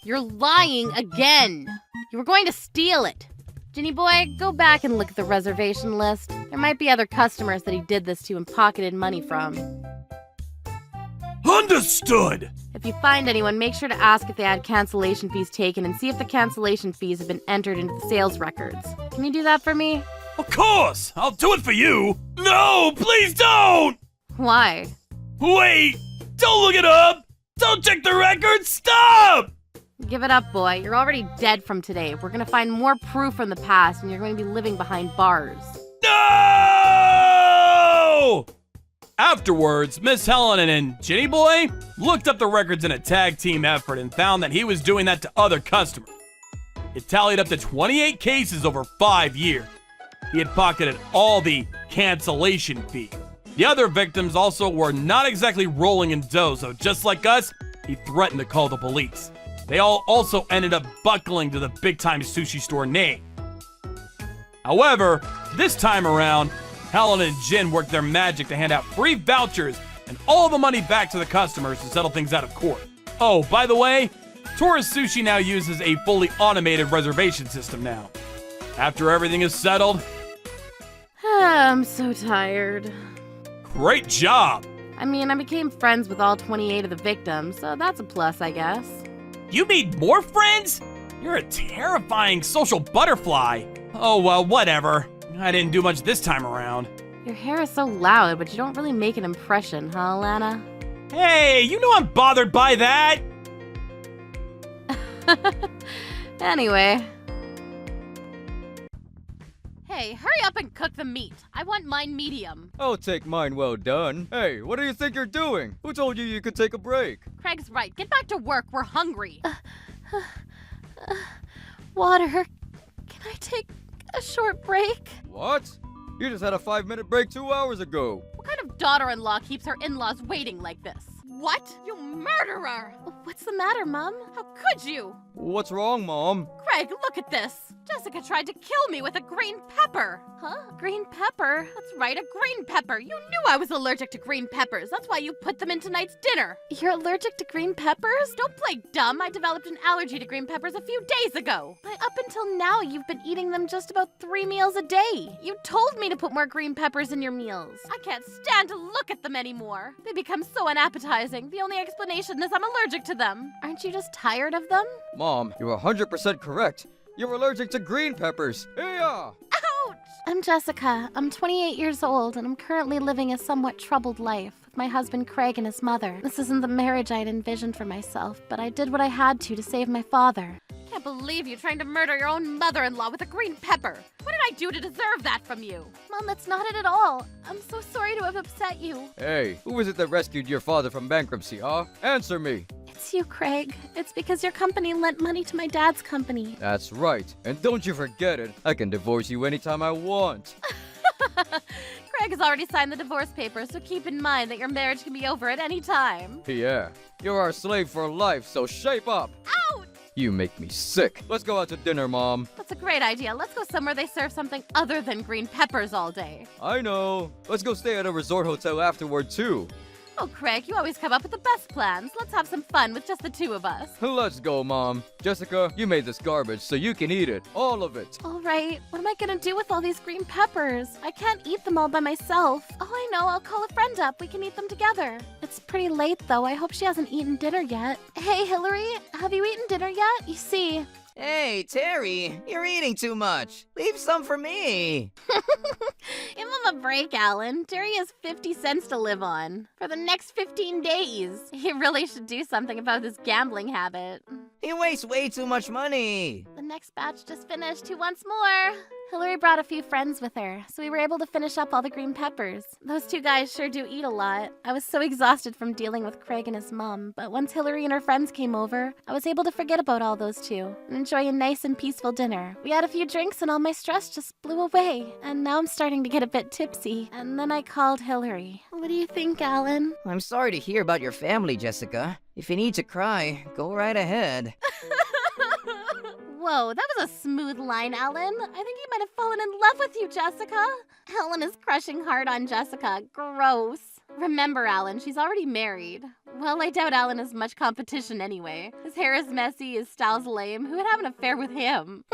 You're lying again. You were going to steal it. Ginny boy, go back and look at the reservation list. There might be other customers that he did this to and pocketed money from. Understood. If you find anyone, make sure to ask if they had cancellation fees taken and see if the cancellation fees have been entered into the sales records. Can you do that for me? Of course! I'll do it for you! No, please don't! Why? Wait! Don't look it up! Don't check the records! Stop! Give it up, boy. You're already dead from today. We're gonna find more proof from the past and you're going to be living behind bars. No! Afterwards, Miss Helen and Ginny Boy looked up the records in a tag team effort and found that he was doing that to other customers. It tallied up to 28 cases over 5 years. He had pocketed all the cancellation fee. The other victims also were not exactly rolling in dough, so just like us, he threatened to call the police. They all also ended up buckling to the big-time sushi store name. However, this time around, Helen and Jin worked their magic to hand out free vouchers and all the money back to the customers to settle things out of court. Oh, by the way, Tourist Sushi now uses a fully automated reservation system now. After everything is settled... I'm so tired. Great job! I mean, I became friends with all 28 of the victims, so that's a plus, I guess. You made more friends? You're a terrifying social butterfly. Oh, well, whatever. I didn't do much this time around. Your hair is so loud, but you don't really make an impression, huh, Lana? Hey, you know I'm bothered by that! Anyway. Hey, hurry up and cook the meat. I want mine medium. I'll take mine well done. Hey, what do you think you're doing? Who told you you could take a break? Craig's right. Get back to work. We're hungry. Water. Can I take a short break? What? You just had a 5-minute break 2 hours ago. What kind of daughter-in-law keeps her in-laws waiting like this? What? You murderer! What's the matter, Mom? How could you? What's wrong, Mom? Craig, look at this. Jessica tried to kill me with a green pepper. Huh? Green pepper? That's right, a green pepper. You knew I was allergic to green peppers. That's why you put them in tonight's dinner. You're allergic to green peppers? Don't play dumb. I developed an allergy to green peppers a few days ago. But up until now, you've been eating them just about 3 meals a day. You told me to put more green peppers in your meals. I can't stand to look at them anymore. They become so unappetizing. The only explanation is I'm allergic to them. Aren't you just tired of them? Mom, you're 100% correct. You're allergic to green peppers. Hey-ya! Ouch! I'm Jessica. I'm 28 years old, and I'm currently living a somewhat troubled life with my husband Craig and his mother. This isn't the marriage I'd envisioned for myself, but I did what I had to save my father. Can't believe you trying to murder your own mother-in-law with a green pepper. What did I do to deserve that from you? Mom, that's not it at all. I'm so sorry to have upset you. Hey, who was it that rescued your father from bankruptcy, huh? Answer me. It's you, Craig. It's because your company lent money to my dad's company. That's right. And don't you forget it. I can divorce you anytime I want. Craig has already signed the divorce papers, so keep in mind that your marriage can be over at any time. Yeah. You're our slave for life, so shape up. Ouch! You make me sick. Let's go out to dinner, Mom. That's a great idea. Let's go somewhere they serve something other than green peppers all day. I know. Let's go stay at a resort hotel afterward, too. Oh, Craig, you always come up with the best plans. Let's have some fun with just the two of us. Let's go, Mom. Jessica, you made this garbage, so you can eat it. All of it. All right, what am I gonna do with all these green peppers? I can't eat them all by myself. Oh, I know, I'll call a friend up. We can eat them together. It's pretty late, though. I hope she hasn't eaten dinner yet. Hey, Hillary, have you eaten dinner yet? You see... Hey, Terry, you're eating too much. Leave some for me. Give him a break, Alan. Terry has 50 cents to live on for the next 15 days. He really should do something about this gambling habit. He wastes way too much money. The next batch just finished. Who wants more? Hillary brought a few friends with her, so we were able to finish up all the green peppers. Those two guys sure do eat a lot. I was so exhausted from dealing with Craig and his mom, but once Hillary and her friends came over, I was able to forget about all those two and enjoy a nice and peaceful dinner. We had a few drinks and all my stress just blew away, and now I'm starting to get a bit tipsy. And then I called Hillary. What do you think, Alan? I'm sorry to hear about your family, Jessica. If you need to cry, go right ahead. Whoa, that was a smooth line, Alan. I think he might have fallen in love with you, Jessica. Helen is crushing hard on Jessica. Gross. Remember, Alan, she's already married. Well, I doubt Alan has much competition anyway. His hair is messy, his style's lame. Who would have an affair with him?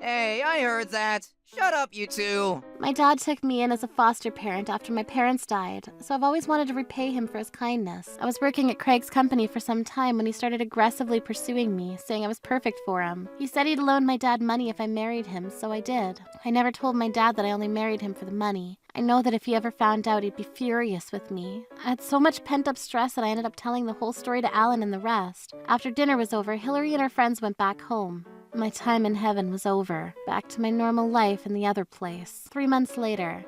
Hey, I heard that. Shut up, you two. My dad took me in as a foster parent after my parents died, so I've always wanted to repay him for his kindness. I was working at Craig's company for some time when he started aggressively pursuing me, saying I was perfect for him. He said he'd loan my dad money if I married him, so I did. I never told my dad that I only married him for the money. I know that if he ever found out, he'd be furious with me. I had so much pent-up stress that I ended up telling the whole story to Alan and the rest. After dinner was over, Hillary and her friends went back home. My time in heaven was over. Back to my normal life in the other place. 3 months later.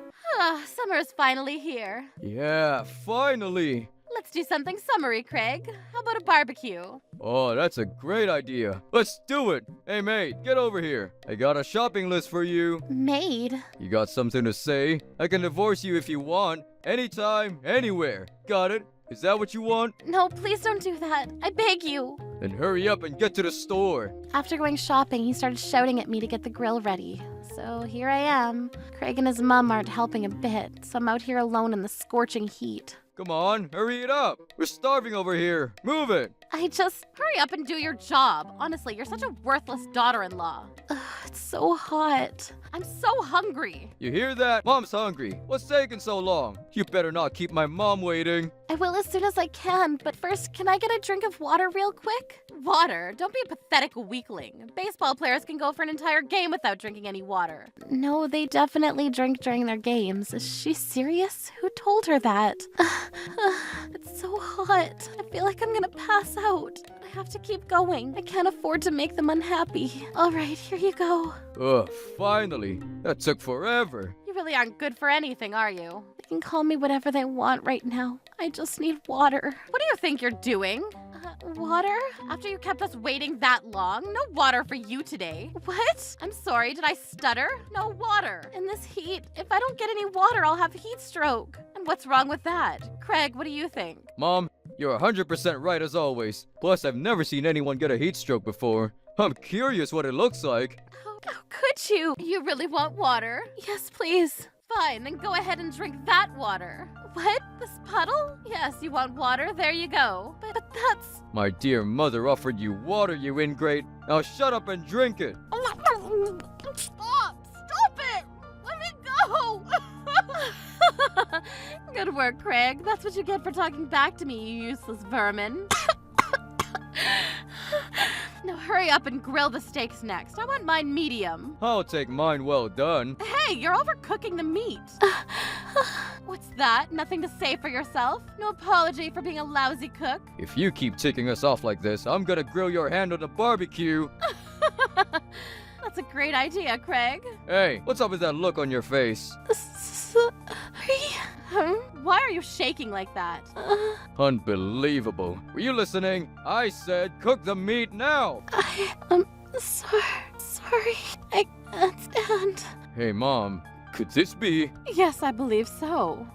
Summer is finally here. Yeah, finally. Let's do something summery, Craig. How about a barbecue? Oh, that's a great idea. Let's do it. Hey, mate, get over here. I got a shopping list for you. Maid? You got something to say? I can divorce you if you want. Anytime, anywhere. Got it? Is that what you want? No, please don't do that. I beg you. Then hurry up and get to the store. After going shopping, he started shouting at me to get the grill ready. So here I am. Craig and his mom aren't helping a bit, so I'm out here alone in the scorching heat. Come on, hurry it up. We're starving over here. Move it. Hurry up and do your job. Honestly, you're such a worthless daughter-in-law. It's so hot. I'm so hungry. You hear that? Mom's hungry. What's taking so long? You better not keep my mom waiting. I will as soon as I can, but first, can I get a drink of water real quick? Water? Don't be a pathetic weakling. Baseball players can go for an entire game without drinking any water. No, they definitely drink during their games. Is she serious? Who told her that? It's so hot. I feel like I'm gonna pass out. I have to keep going. I can't afford to make them unhappy. All right, here you go. Ugh, finally. That took forever. You really aren't good for anything, are you? They can call me whatever they want right now. I just need water. What do you think you're doing? Water? After you kept us waiting that long? No water for you today. What? I'm sorry, did I stutter? No water. In this heat, if I don't get any water, I'll have heat stroke. And what's wrong with that? Craig, what do you think? Mom, you're 100% right as always. Plus, I've never seen anyone get a heat stroke before. I'm curious what it looks like. How could you? You really want water? Yes, please. Fine, then go ahead and drink that water. What? This puddle? Yes, you want water? There you go. But that's... My dear mother offered you water, you ingrate. Now shut up and drink it. Stop! Stop it! Let me go! Good work, Craig. That's what you get for talking back to me, you useless vermin. Now hurry up and grill the steaks next. I want mine medium. I'll take mine well done. Hey, you're overcooking the meat. What's that? Nothing to say for yourself? No apology for being a lousy cook? If you keep ticking us off like this, I'm gonna grill your hand on the barbecue. That's a great idea, Craig. Hey, what's up with that look on your face? Why are you shaking like that? Unbelievable. Were you listening? I said cook the meat now. I'm sorry. I can't stand. Hey, Mom, could this be? Yes, I believe so.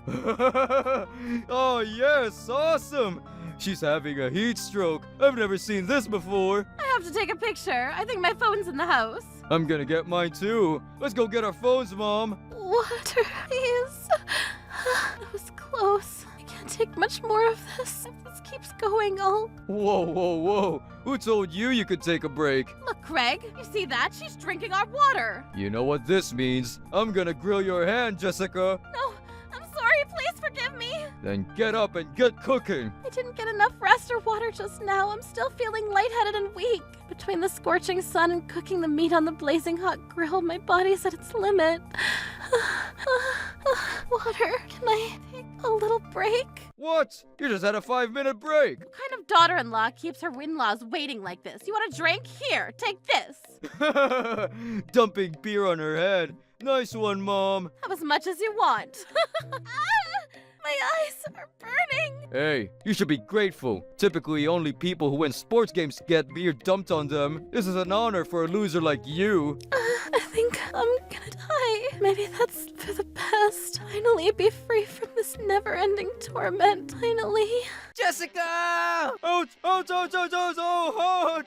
Oh, yes, awesome. She's having a heat stroke. I've never seen this before. I have to take a picture. I think my phone's in the house. I'm gonna get mine too. Let's go get our phones, Mom. Water, please. That was close. I can't take much more of this. If this keeps going, I'll... Whoa. Who told you could take a break? Look, Craig, you see that? She's drinking our water. You know what this means. I'm gonna grill your hand, Jessica. No, I'm sorry. Please forgive me. Then get up and get cooking. I didn't get enough rest or water just now. I'm still feeling lightheaded and weak. Between the scorching sun and cooking the meat on the blazing hot grill, my body's at its limit. Water, can I take a little break? What? You just had a 5-minute break. What kind of daughter-in-law keeps her in-laws waiting like this? You want a drink? Here, take this. Dumping beer on her head. Nice one, Mom. Have as much as you want. My eyes are burning. Hey, you should be grateful. Typically, only people who win sports games get beer dumped on them. This is an honor for a loser like you. I think I'm gonna die. Maybe that's for the best. Finally be free from this never-ending torment. Finally. Jessica! Oh!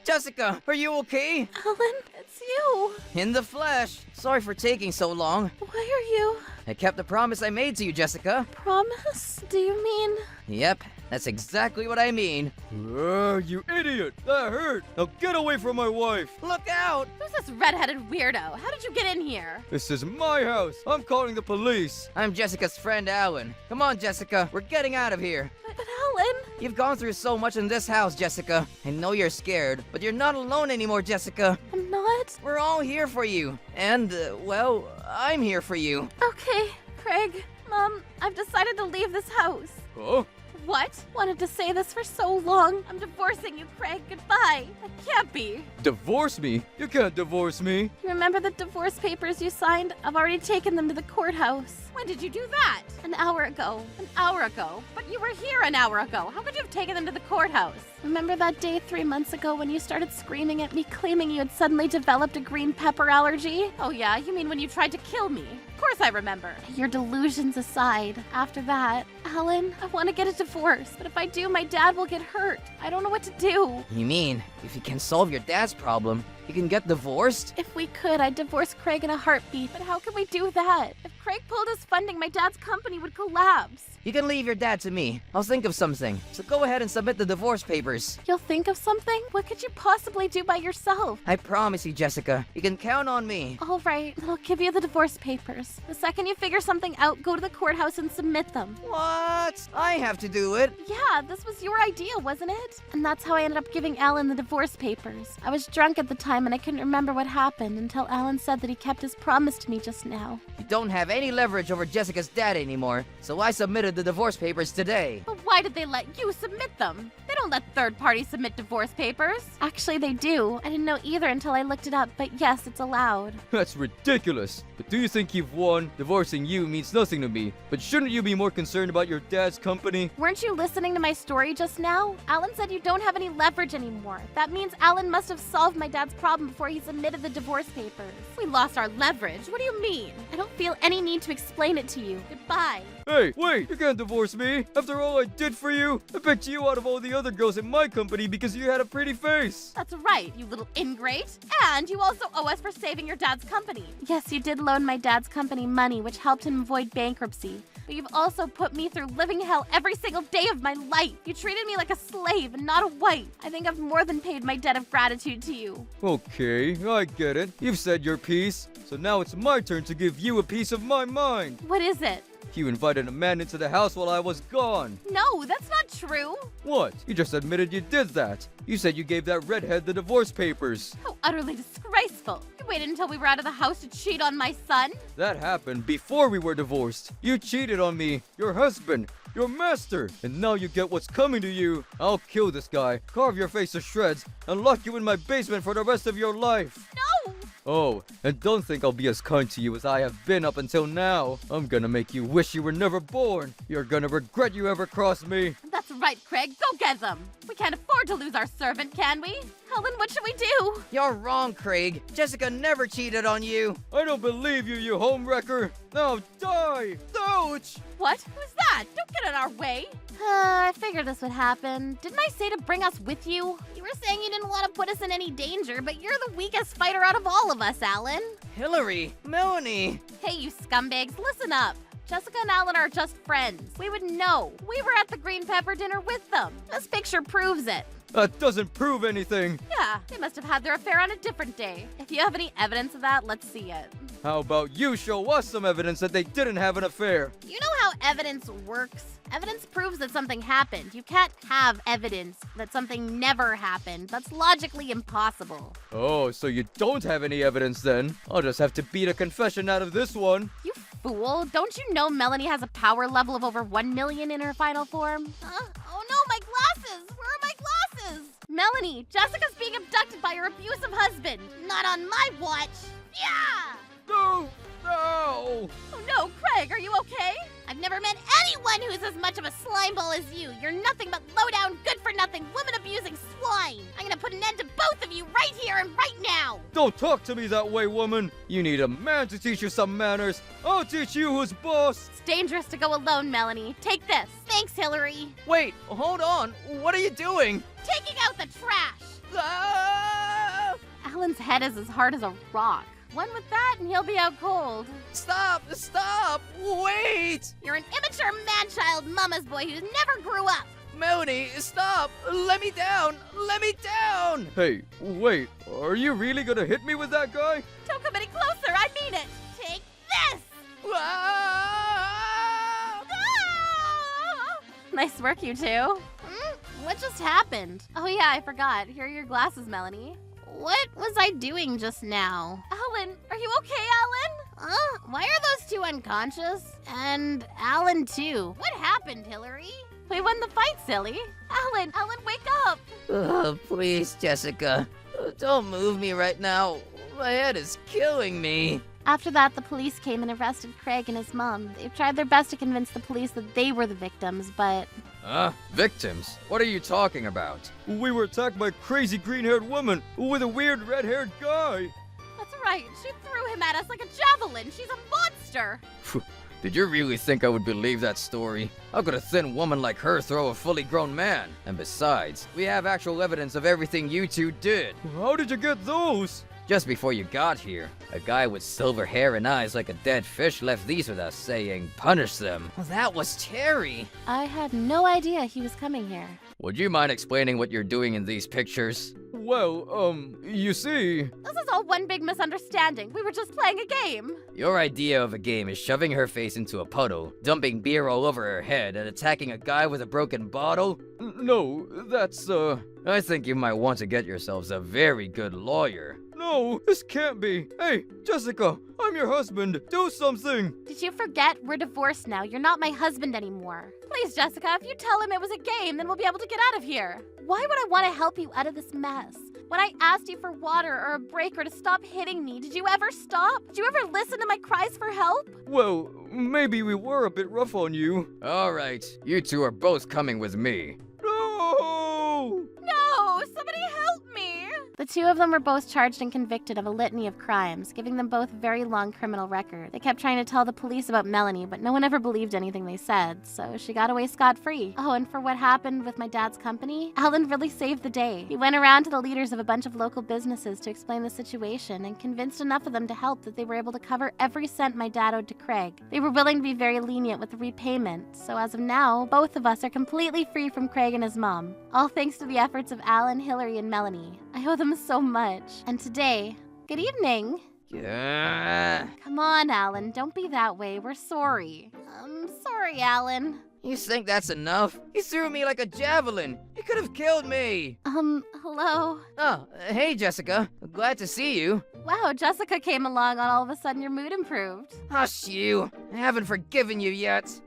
Jessica, are you okay? Helen, it's you. In the flesh. Sorry for taking so long. Why are you? I kept the promise I made to you, Jessica. Promise? Do you mean? Yep, that's exactly what I mean. You idiot! That hurt! Now get away from my wife! Look out! Who's this redheaded weirdo? How did you get in here? This is my house! I'm calling the police! I'm Jessica's friend, Alan. Come on, Jessica, we're getting out of here. But Helen... You've gone through so much in this house, Jessica. I know you're scared, but you're not alone anymore, Jessica. I'm not? We're all here for you. And, well, I'm here for you. Okay, Craig. Mom, I've decided to leave this house. Huh? What? Wanted to say this for so long. I'm divorcing you, Craig. Goodbye. That can't be. Divorce me? You can't divorce me. You remember the divorce papers you signed? I've already taken them to the courthouse. When did you do that? An hour ago. An hour ago? But you were here an hour ago. How could you have taken them to the courthouse? Remember that day 3 months ago when you started screaming at me, claiming you had suddenly developed a green pepper allergy? Oh yeah, you mean when you tried to kill me? Of course I remember. Your delusions aside, after that, Helen, I want to get a divorce, but if I do, my dad will get hurt. I don't know what to do. You mean, if you can solve your dad's problem, you can get divorced? If we could, I'd divorce Craig in a heartbeat, but how can we do that? If Craig pulled his funding, my dad's company would collapse. You can leave your dad to me. I'll think of something. So go ahead and submit the divorce papers. You'll think of something? What could you possibly do by yourself? I promise you, Jessica. You can count on me. All right, I'll give you the divorce papers. The second you figure something out, go to the courthouse and submit them. What? I have to do it? Yeah, this was your idea, wasn't it? And that's how I ended up giving Alan the divorce papers. I was drunk at the time and I couldn't remember what happened until Alan said that he kept his promise to me just now. You don't have any leverage over Jessica's dad anymore, so I submitted the divorce papers today. But why did they let you submit them? They don't don't let third parties submit divorce papers. Actually, they do. I didn't know either until I looked it up, but yes, it's allowed. That's ridiculous. But do you think you've won? Divorcing you means nothing to me. But shouldn't you be more concerned about your dad's company? Weren't you listening to my story just now? Alan said you don't have any leverage anymore. That means Alan must have solved my dad's problem before he submitted the divorce papers. We lost our leverage. What do you mean? I don't feel any need to explain it to you. Goodbye. Hey, wait, you can't divorce me. After all I did for you, I picked you out of all the other girls in my company because you had a pretty face. That's right, you little ingrate. And you also owe us for saving your dad's company. Yes, you did loan my dad's company money, which helped him avoid bankruptcy. But you've also put me through living hell every single day of my life. You treated me like a slave and not a wife. I think I've more than paid my debt of gratitude to you. Okay, I get it. You've said your piece. So now it's my turn to give you a piece of my mind. What is it? You invited a man into the house while I was gone. No, that's not true. What? You just admitted you did that. You said you gave that redhead the divorce papers. How utterly disgraceful. You waited until we were out of the house to cheat on my son? That happened before we were divorced. You cheated on me, your husband, your master, and now you get what's coming to you. I'll kill this guy, carve your face to shreds, and lock you in my basement for the rest of your life. No! Oh, and don't think I'll be as kind to you as I have been up until now. I'm gonna make you wish you were never born. You're gonna regret you ever crossed me. That's right, Craig. Go get them. We can't afford to lose our servant, can we? Helen, what should we do? You're wrong, Craig. Jessica never cheated on you. I don't believe you, you homewrecker. Now die! Ouch! What? Who's that? Don't get in our way. I figured this would happen. Didn't I say to bring us with you? You were saying you didn't want to put us in any danger, but you're the weakest fighter out of all of us, Alan. Hillary, Melanie. Hey, you scumbags, listen up. Jessica and Alan are just friends. We would know. We were at the green pepper dinner with them. This picture proves it. That doesn't prove anything. Yeah, they must have had their affair on a different day. If you have any evidence of that, let's see it. How about you show us some evidence that they didn't have an affair? You know how evidence works? Evidence proves that something happened. You can't have evidence that something never happened. That's logically impossible. Oh, so you don't have any evidence then? I'll just have to beat a confession out of this one. You fool. Don't you know Melanie has a power level of over 1 million in her final form? Oh no, my glasses! Where are my glasses? Melanie, Jessica's being abducted by her abusive husband. Not on my watch. Yeah! No! No! Oh no, Craig, are you okay? I've never met anyone who's as much of a slimeball as you. You're nothing but low-down, good-for-nothing, woman-abusing swine. I'm gonna put an end to both of you right here and right now. Don't talk to me that way, woman. You need a man to teach you some manners. I'll teach you who's boss. It's dangerous to go alone, Melanie. Take this. Thanks, Hillary. Wait, hold on. What are you doing? Taking out the trash. Ah! Alan's head is as hard as a rock. One with that and he'll be out cold. Stop! Stop! Wait! You're an immature man-child mama's boy who never grew up. Melanie, stop! Let me down! Let me down! Hey, wait. Are you really gonna hit me with that guy? Don't come any closer. I mean it. Take this. Ah! Ah! Nice work, you two. What just happened? Oh yeah, I forgot. Here are your glasses, Melanie. What was I doing just now? Alan, are you okay, Alan? Why are those two unconscious? And Alan too. What happened, Hillary? We won the fight, silly. Alan, wake up. Please, Jessica. Don't move me right now. My head is killing me. After that, the police came and arrested Craig and his mom. They've tried their best to convince the police that they were the victims, but... Victims? What are you talking about? We were attacked by a crazy green-haired woman with a weird red-haired guy. That's right. She threw him at us like a javelin. She's a monster. Did you really think I would believe that story? How could a thin woman like her throw a fully grown man? And besides, we have actual evidence of everything you two did. How did you get those? Just before you got here, a guy with silver hair and eyes like a dead fish left these with us, saying, "Punish them." Well, that was Terry. I had no idea he was coming here. Would you mind explaining what you're doing in these pictures? Well, you see... This is all one big misunderstanding. We were just playing a game. Your idea of a game is shoving her face into a puddle, dumping beer all over her head, and attacking a guy with a broken bottle? No, that's, I think you might want to get yourselves a very good lawyer. No, this can't be. Hey, Jessica, I'm your husband. Do something. Did you forget? We're divorced now. You're not my husband anymore. Please, Jessica, if you tell him it was a game, then we'll be able to get out of here. Why would I want to help you out of this mess? When I asked you for water or a break or to stop hitting me, did you ever stop? Did you ever listen to my cries for help? Well, maybe we were a bit rough on you. Alright, you two are both coming with me. No! No, somebody help me! The two of them were both charged and convicted of a litany of crimes, giving them both very long criminal records. They kept trying to tell the police about Melanie, but no one ever believed anything they said, so she got away scot-free. Oh, and for what happened with my dad's company, Alan really saved the day. He went around to the leaders of a bunch of local businesses to explain the situation and convinced enough of them to help that they were able to cover every cent my dad owed to Craig. They were willing to be very lenient with the repayment, so as of now, both of us are completely free from Craig and his mom. All thanks to the efforts of Alan, Hillary, and Melanie. I owe them so much. And today, good evening. Come on, Alan, don't be that way. We're sorry. I'm sorry, Alan. You think that's enough? You threw me like a javelin. You could have killed me. Hello? Oh, hey, Jessica. Glad to see you. Wow, Jessica came along and all of a sudden your mood improved. Hush you. I haven't forgiven you yet.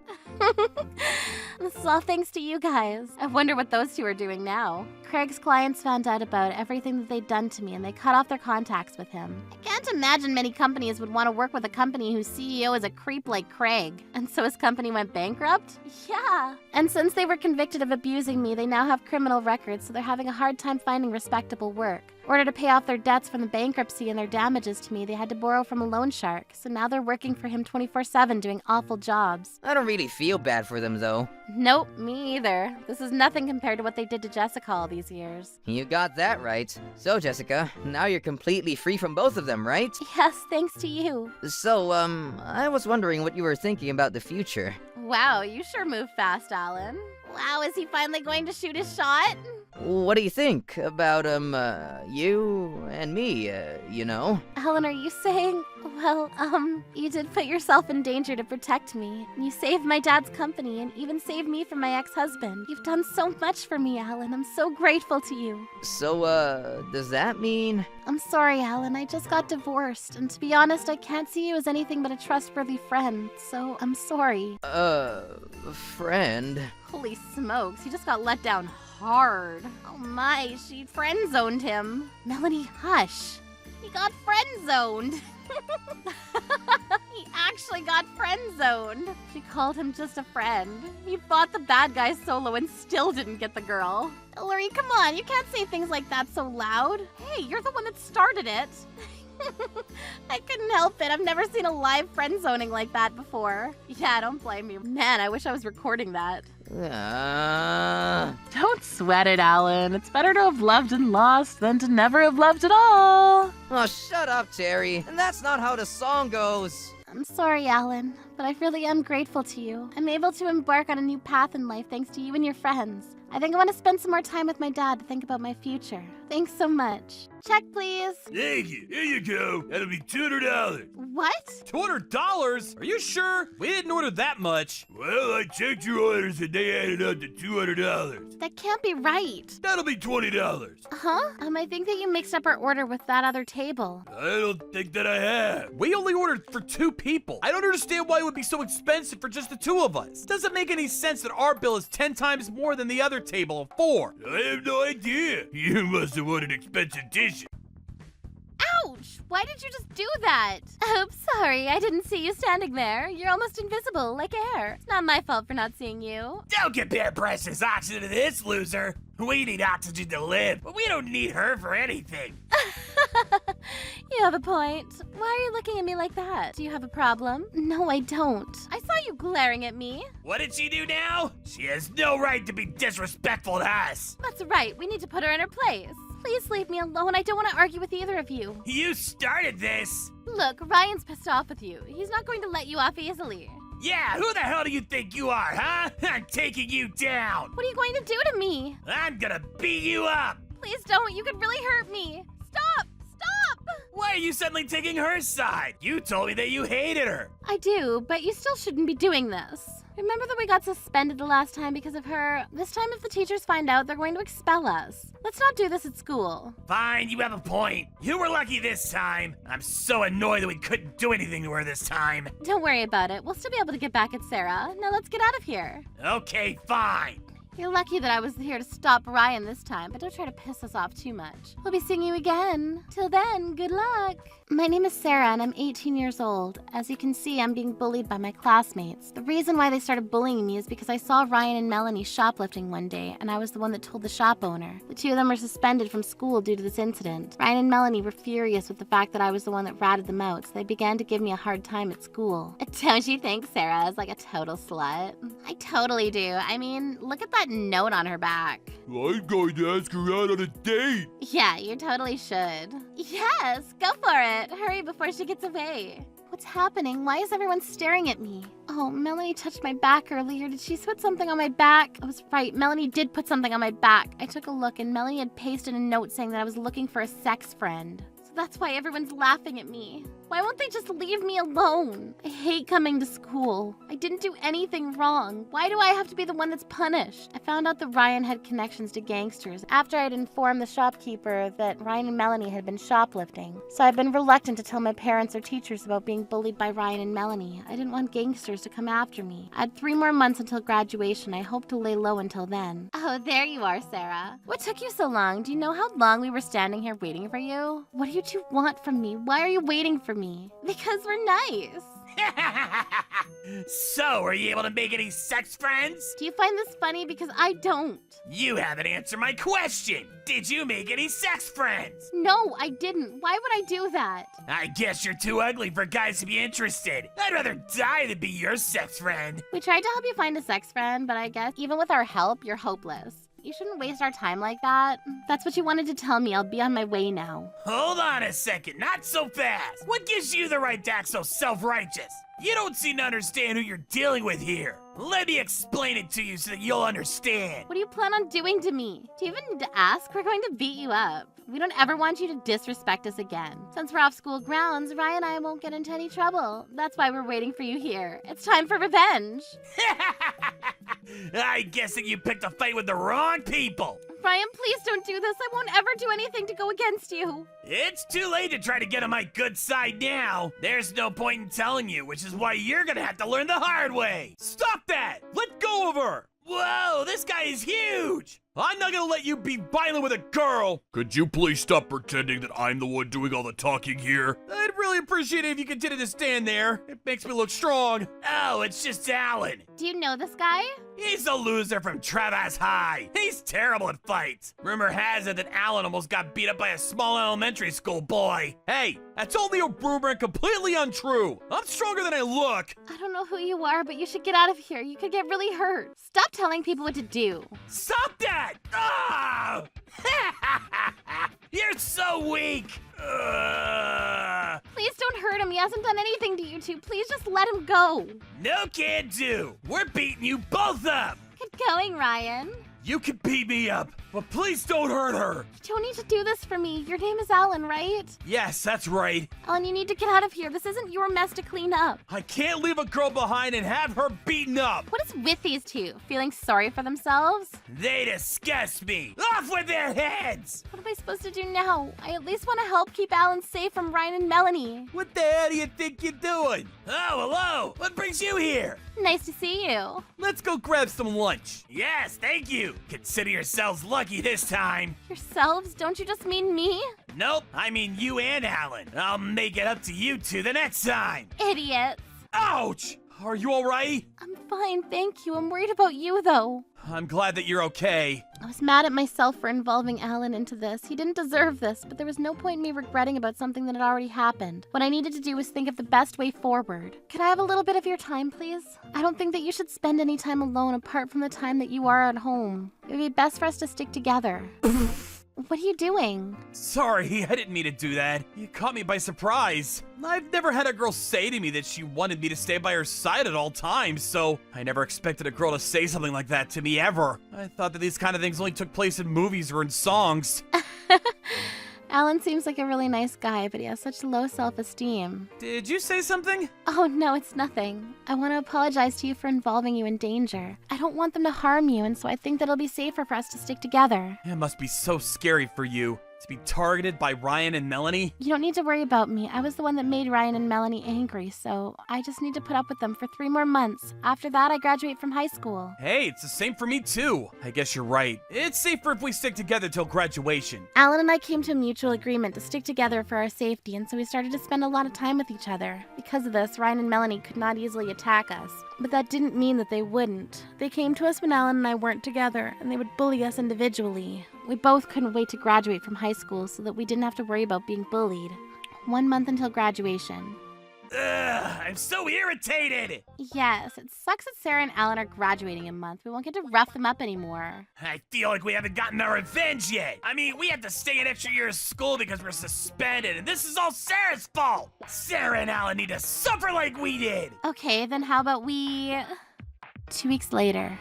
This is all thanks to you guys. I wonder what those two are doing now. Craig's clients found out about everything that they'd done to me and they cut off their contacts with him. I can't imagine many companies would want to work with a company whose CEO is a creep like Craig. And so his company went bankrupt? Yeah. And since they were convicted of abusing me, they now have criminal records, so they're having a hard time finding respectable work. In order to pay off their debts from the bankruptcy and their damages to me, they had to borrow from a loan shark, so now they're working for him 24/7 doing awful jobs. I don't really feel bad for them, though. Nope, me either. This is nothing compared to what they did to Jessica all these years. You got that right. So, Jessica, now you're completely free from both of them, right? Yes, thanks to you. So, I was wondering what you were thinking about the future. Wow, you sure move fast, Alan. Wow, is he finally going to shoot his shot? What do you think about, you and me, you know? Helen, are you saying, well, you did put yourself in danger to protect me. You saved my dad's company and even saved me from my ex-husband. You've done so much for me, Alan. I'm so grateful to you. So, does that mean? I'm sorry, Alan. I just got divorced, and to be honest, I can't see you as anything but a trustworthy friend, so I'm sorry. Friend? Holy smokes, he just got let down hard. Oh my, she friend-zoned him. Melanie, hush. He got friend-zoned. He actually got friend-zoned. She called him just a friend. He fought the bad guy solo and still didn't get the girl. Hillary, come on, you can't say things like that so loud. Hey, you're the one that started it. I couldn't help it. I've never seen a live friend-zoning like that before. Yeah, don't blame me. Man, I wish I was recording that. Don't sweat it, Alan. It's better to have loved and lost than to never have loved at all. Oh, shut up, Terry. And that's not how the song goes. I'm sorry, Alan, but I really am grateful to you. I'm able to embark on a new path in life thanks to you and your friends. I think I want to spend some more time with my dad to think about my future. Thanks so much. Check, please. Thank you. Here you go. That'll be $200. What? $200? Are you sure? We didn't order that much. Well, I checked your orders and they added up to $200. That can't be right. That'll be $20. Huh? I think that you mixed up our order with that other table. I don't think that I have. We only ordered for 2 people. I don't understand why it would be so expensive for just the 2 of us. Doesn't make any sense that our bill is 10 times more than the other table of 4. I have no idea. You must have wanted expensive dishes. Ouch! Why did you just do that? Oops, sorry. I didn't see you standing there. You're almost invisible, like air. It's not my fault for not seeing you. Don't compare precious oxygen to this loser. We need oxygen to live, but we don't need her for anything. You have a point. Why are you looking at me like that? Do you have a problem? No, I don't. I saw you glaring at me. What did she do now? She has no right to be disrespectful to us. That's right. We need to put her in her place. Please leave me alone. I don't want to argue with either of you. You started this. Look, Ryan's pissed off with you. He's not going to let you off easily. Yeah, who the hell do you think you are, huh? I'm taking you down. What are you going to do to me? I'm gonna beat you up. Please don't. You could really hurt me. Stop! Stop! Why are you suddenly taking her side? You told me that you hated her. I do, but you still shouldn't be doing this. Remember that we got suspended the last time because of her? This time if the teachers find out, they're going to expel us. Let's not do this at school. Fine, you have a point. You were lucky this time. I'm so annoyed that we couldn't do anything to her this time. Don't worry about it. We'll still be able to get back at Sarah. Now let's get out of here. Okay, fine. You're lucky that I was here to stop Ryan this time, but don't try to piss us off too much. We'll be seeing you again. Till then, good luck. My name is Sarah and I'm 18 years old. As you can see, I'm being bullied by my classmates. The reason why they started bullying me is because I saw Ryan and Melanie shoplifting one day, and I was the one that told the shop owner. The two of them were suspended from school due to this incident. Ryan and Melanie were furious with the fact that I was the one that ratted them out, so they began to give me a hard time at school. Don't you think Sarah is like a total slut? I totally do. I mean, look at that note on her back. I'm going to ask her out on a date. Yeah, you totally should. Yes, go for it. Hurry before she gets away. What's happening? Why is everyone staring at me? Oh, Melanie touched my back earlier. Did she put something on my back? I was right. Melanie did put something on my back. I took a look and Melanie had pasted a note saying that I was looking for a sex friend. So that's why everyone's laughing at me. Why won't they just leave me alone? I hate coming to school. I didn't do anything wrong. Why do I have to be the one that's punished? I found out that Ryan had connections to gangsters after I'd informed the shopkeeper that Ryan and Melanie had been shoplifting. So I've been reluctant to tell my parents or teachers about being bullied by Ryan and Melanie. I didn't want gangsters to come after me. I had 3 more months until graduation. I hope to lay low until then. Oh, there you are, Sarah. What took you so long? Do you know how long we were standing here waiting for you? What do you two want from me? Why are you waiting for me? Because we're nice. So, were you able to make any sex friends? Do you find this funny? Because I don't. You haven't answered my question. Did you make any sex friends? No, I didn't. Why would I do that? I guess you're too ugly for guys to be interested. I'd rather die than be your sex friend. We tried to help you find a sex friend, but I guess even with our help, you're hopeless. You shouldn't waste our time like that. That's what you wanted to tell me. I'll be on my way now. Hold on a second, not so fast. What gives you the right to act so self-righteous? You don't seem to understand who you're dealing with here. Let me explain it to you so that you'll understand. What do you plan on doing to me? Do you even need to ask? We're going to beat you up. We don't ever want you to disrespect us again. Since we're off school grounds, Ryan and I won't get into any trouble. That's why we're waiting for you here. It's time for revenge. I guess that you picked a fight with the wrong people. Ryan, please don't do this. I won't ever do anything to go against you. It's too late to try to get on my good side now. There's no point in telling you, which is why you're gonna have to learn the hard way. Stop that! Let go of her! Whoa, this guy is huge! I'm not gonna let you be violent with a girl! Could you please stop pretending that I'm the one doing all the talking here? I'd really appreciate it if you continued to stand there. It makes me look strong. Oh, it's just Alan. Do you know this guy? He's a loser from Travis High. He's terrible at fights. Rumor has it that Alan almost got beat up by a small elementary school boy. Hey, that's only a rumor and completely untrue. I'm stronger than I look. I don't know who you are, but you should get out of here. You could get really hurt. Stop telling people what to do. Stop that! Oh! You're so weak! Please don't hurt him. He hasn't done anything to you two. Please just let him go. No can do. We're beating you both up. Get going, Ryan. You can beat me up, but please don't hurt her. You don't need to do this for me. Your name is Alan, right? Yes, that's right. Alan, you need to get out of here. This isn't your mess to clean up. I can't leave a girl behind and have her beaten up. What is with these two? Feeling sorry for themselves? They disgust me. Off with their heads! What am I supposed to do now? I at least want to help keep Alan safe from Ryan and Melanie. What the hell do you think you're doing? Oh, hello. What brings you here? Nice to see you. Let's go grab some lunch. Yes, thank you. Consider yourselves lucky this time. Yourselves? Don't you just mean me? Nope, I mean you and Alan. I'll make it up to you two the next time. Idiots. Ouch! Are you alright? I'm fine, thank you. I'm worried about you, though. I'm glad that you're okay. I was mad at myself for involving Alan into this. He didn't deserve this, but there was no point in me regretting about something that had already happened. What I needed to do was think of the best way forward. Could I have a little bit of your time, please? I don't think that you should spend any time alone apart from the time that you are at home. It would be best for us to stick together. What are you doing? Sorry, I didn't mean to do that. You caught me by surprise. I've never had a girl say to me that she wanted me to stay by her side at all times, so I never expected a girl to say something like that to me ever. I thought that these kind of things only took place in movies or in songs. Alan seems like a really nice guy, but he has such low self-esteem. Did you say something? Oh, no, it's nothing. I want to apologize to you for involving you in danger. I don't want them to harm you, and so I think that it'll be safer for us to stick together. It must be so scary for you to be targeted by Ryan and Melanie. You don't need to worry about me. I was the one that made Ryan and Melanie angry, so I just need to put up with them for 3 more months. After that, I graduate from high school. Hey, it's the same for me too. I guess you're right. It's safer if we stick together till graduation. Alan and I came to a mutual agreement to stick together for our safety, and so we started to spend a lot of time with each other. Because of this, Ryan and Melanie could not easily attack us. But that didn't mean that they wouldn't. They came to us when Alan and I weren't together, and they would bully us individually. We both couldn't wait to graduate from high school so that we didn't have to worry about being bullied. 1 month until graduation. Ugh, I'm so irritated! Yes, it sucks that Sarah and Alan are graduating in a month. We won't get to rough them up anymore. I feel like we haven't gotten our revenge yet. I mean, we had to stay an extra year of school because we're suspended, and this is all Sarah's fault! Sarah and Alan need to suffer like we did! Okay, then how about we... 2 weeks later.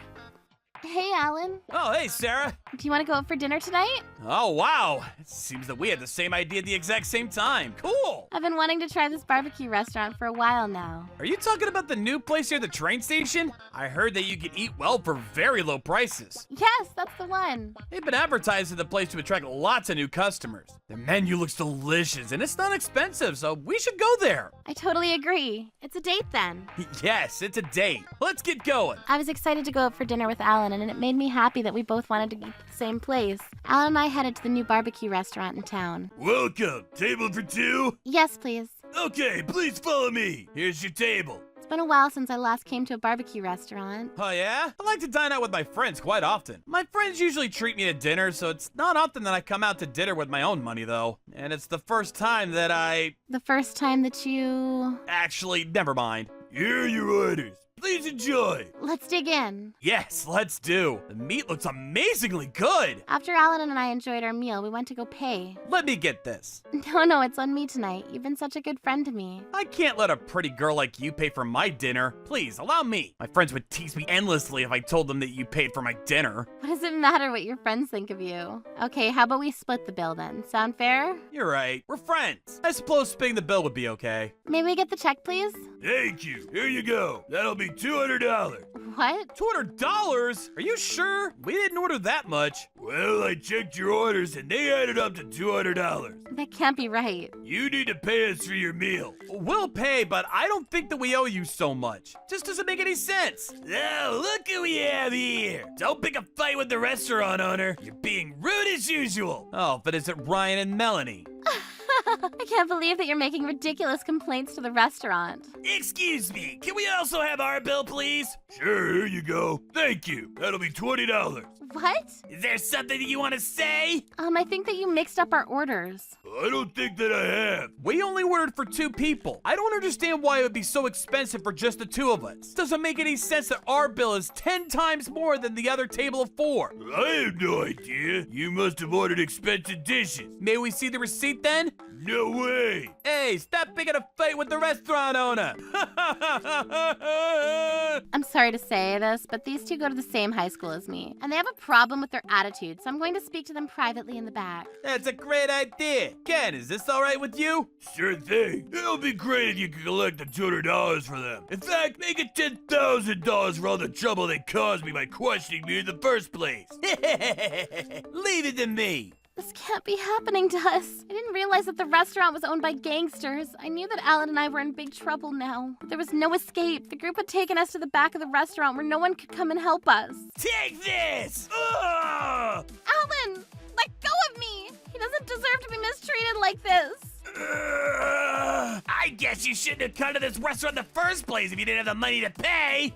Hey, Alan. Oh, hey, Sarah. Do you want to go out for dinner tonight? Oh, wow. It seems that we had the same idea at the exact same time. Cool. I've been wanting to try this barbecue restaurant for a while now. Are you talking about the new place near the train station? I heard that you can eat well for very low prices. Yes, that's the one. They've been advertising the place to attract lots of new customers. The menu looks delicious and it's not expensive, so we should go there. I totally agree. It's a date then. Yes, it's a date. Let's get going. I was excited to go out for dinner with Alan, and it made me happy that we both wanted to eat at the same place. Alan and I headed to the new barbecue restaurant in town. Welcome. Table for 2? Yes, please. Okay, please follow me. Here's your table. It's been a while since I last came to a barbecue restaurant. Oh yeah? I like to dine out with my friends quite often. My friends usually treat me to dinner, so it's not often that I come out to dinner with my own money though. And it's the first time that The first time that you... Actually, never mind. Here are your orders. Please enjoy. Let's dig in. Yes, let's do. The meat looks amazingly good. After Alan and I enjoyed our meal, we went to go pay. Let me get this. No, it's on me tonight. You've been such a good friend to me. I can't let a pretty girl like you pay for my dinner. Please, allow me. My friends would tease me endlessly if I told them that you paid for my dinner. What does it matter what your friends think of you? Okay, how about we split the bill then? Sound fair? You're right. We're friends. I suppose splitting the bill would be okay. May we get the check, please? Thank you. Here you go. That'll be $200. What? $200? Are you sure? We didn't order that much. Well, I checked your orders and they added up to $200. That can't be right. You need to pay us for your meal. We'll pay, but I don't think that we owe you so much. Just doesn't make any sense. Oh, look who we have here. Don't pick a fight with the restaurant owner. You're being rude as usual. Oh, but is it Ryan and Melanie? I can't believe that you're making ridiculous complaints to the restaurant. Excuse me, can we also have our bill, please? Sure, here you go. Thank you. That'll be $20. What? Is there something that you want to say? I think that you mixed up our orders. I don't think that I have. We only ordered for 2 people. I don't understand why it would be so expensive for just the 2 of us. Doesn't make any sense that our bill is 10 times more than the other table of 4. I have no idea. You must have ordered expensive dishes. May we see the receipt then? No way. Hey, stop picking a fight with the restaurant owner. I'm sorry to say this, but these 2 go to the same high school as me, and they have a problem with their attitude, so I'm going to speak to them privately in the back. That's a great idea. Ken, is this all right with you? Sure thing. It'll be great if you could collect the $200 for them. In fact, make it $10,000 for all the trouble they caused me by questioning me in the first place. Leave it to me. This can't be happening to us. I didn't realize that the restaurant was owned by gangsters. I knew that Alan and I were in big trouble now. But there was no escape. The group had taken us to the back of the restaurant where no one could come and help us. Take this! Ugh! Alan! Let go of me! He doesn't deserve to be mistreated like this. I guess you shouldn't have come to this restaurant in the first place if you didn't have the money to pay.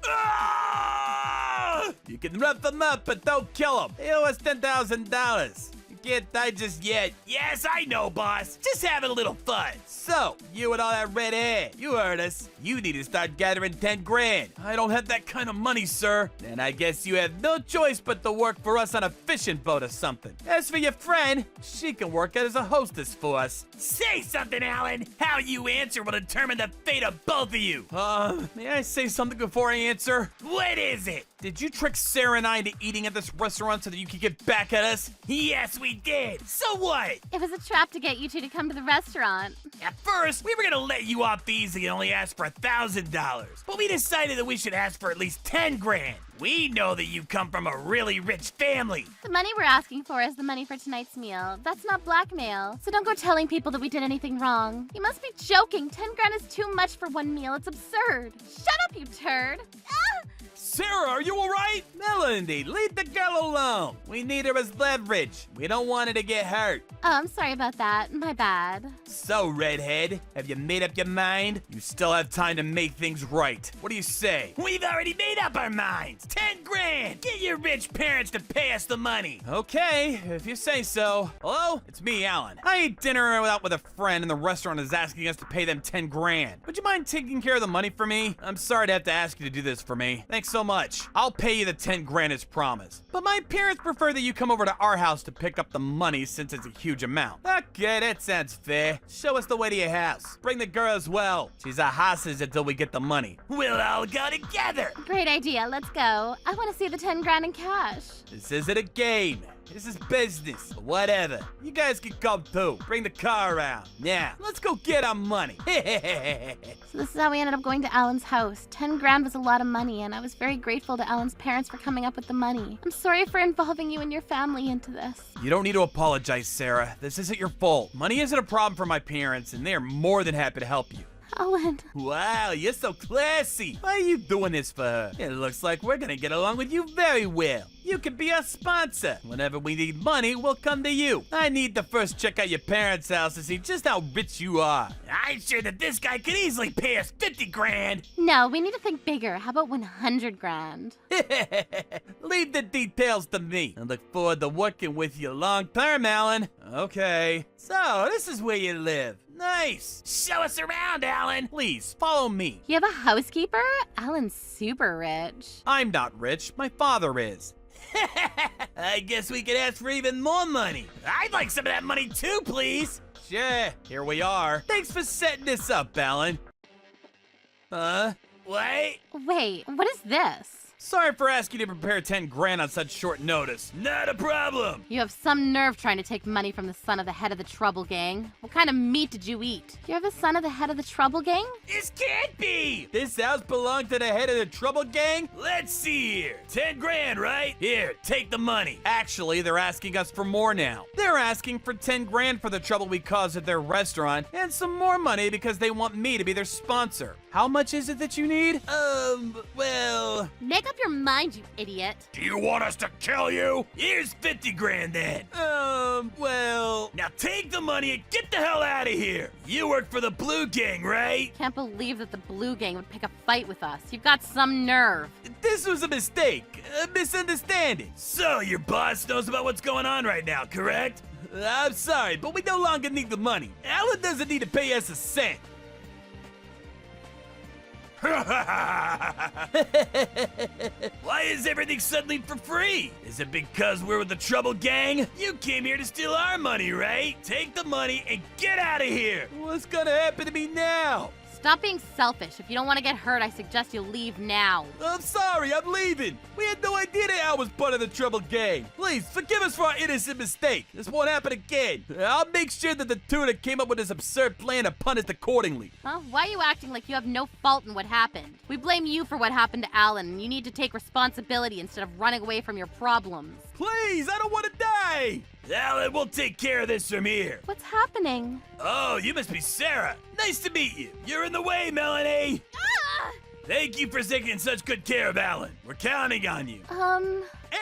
You can rough them up, but don't kill them. They owe us $10,000. Can't die just yet. Yes, I know, boss. Just having a little fun. So, you and all that red hair, you heard us. You need to start gathering 10 grand. I don't have that kind of money, sir. And I guess you have no choice but to work for us on a fishing boat or something. As for your friend, she can work as a hostess for us. Say something, Alan. How you answer will determine the fate of both of you. May I say something before I answer? What is it? Did you trick Sarah and I into eating at this restaurant so that you could get back at us? Yes, we we did. So what? It was a trap to get you two to come to the restaurant. At first, we were gonna let you off easy and only ask for $1,000. But we decided that we should ask for at least 10 grand. We know that you come from a really rich family. The money we're asking for is the money for tonight's meal. That's not blackmail. So don't go telling people that we did anything wrong. You must be joking. 10 grand is too much for one meal. It's absurd. Shut up, you turd. Ah! Sarah, are you alright? Melanie, leave the girl alone. We need her as leverage. We don't want her to get hurt. Oh, I'm sorry about that. My bad. So, redhead, have you made up your mind? You still have time to make things right. What do you say? We've already made up our minds. 10 grand. Get your rich parents to pay us the money. Okay, if you say so. Hello? It's me, Alan. I ate dinner out with a friend and the restaurant is asking us to pay them 10 grand. Would you mind taking care of the money for me? I'm sorry to have to ask you to do this for me. Thanks so much. I'll pay you the 10 grand as promised. But my parents prefer that you come over to our house to pick up the money since it's a huge amount. Okay, that sounds fair. Show us the way to your house. Bring the girl as well. She's a hostage until we get the money. We'll all go together. Great idea. Let's go. I want to see the 10 grand in cash. This isn't a game. This is business. Whatever. You guys can come too. Bring the car around. Now, let's go get our money. So this is how we ended up going to Alan's house. 10 grand was a lot of money, and I was very grateful to Alan's parents for coming up with the money. I'm sorry for involving you and your family into this. You don't need to apologize, Sarah. This isn't your fault. Money isn't a problem for my parents, and they are more than happy to help you. Alan. Wow, you're so classy. Why are you doing this for her? It looks like we're gonna get along with you very well. You could be our sponsor. Whenever we need money, we'll come to you. I need to first check out your parents' house to see just how rich you are. I'm sure that this guy could easily pay us 50 grand. No, we need to think bigger. How about 100 grand? Leave the details to me. I look forward to working with you long term, Alan. Okay. So, this is where you live. Nice. Show us around, Alan. Please, follow me. You have a housekeeper? Alan's super rich. I'm not rich. My father is. I guess we could ask for even more money. I'd like some of that money too, please. Sure, here we are. Thanks for setting this up, Alan. Wait. Wait, what is this? Sorry for asking you to prepare 10 grand on such short notice. Not a problem. You have some nerve trying to take money from the son of the head of the Trouble Gang. What kind of meat did you eat? You're the son of the head of the Trouble Gang? This can't be. This house belonged to the head of the Trouble Gang? Let's see here. 10 grand, right? Here, take the money. Actually, they're asking us for more now. They're asking for 10 grand for the trouble we caused at their restaurant and some more money because they want me to be their sponsor. How much is it that you need? Well... Make up your mind, you idiot. Do you want us to kill you? Here's 50 grand then. Well... Now take the money and get the hell out of here. You work for the Blue Gang, right? Can't believe that the Blue Gang would pick a fight with us. You've got some nerve. This was a mistake. A misunderstanding. So your boss knows about what's going on right now, correct? I'm sorry, but we no longer need the money. Alan doesn't need to pay us a cent. Why is everything suddenly for free? Is it because we're with the Trouble Gang? You came here to steal our money, right? Take the money and get out of here. What's gonna happen to me now? Stop being selfish. If you don't want to get hurt, I suggest you leave now. I'm sorry, I'm leaving. We had no idea that Al was part of the Trouble Gang. Please, forgive us for our innocent mistake. This won't happen again. I'll make sure that the two that came up with this absurd plan are punished accordingly. Huh? Why are you acting like you have no fault in what happened? We blame you for what happened to Alan, and you need to take responsibility instead of running away from your problems. Please, I don't want to die. Alan, we'll take care of this from here. What's happening? Oh, you must be Sarah. Nice to meet you. You're in the way, Melanie. Ah! Thank you for taking such good care of Alan. We're counting on you.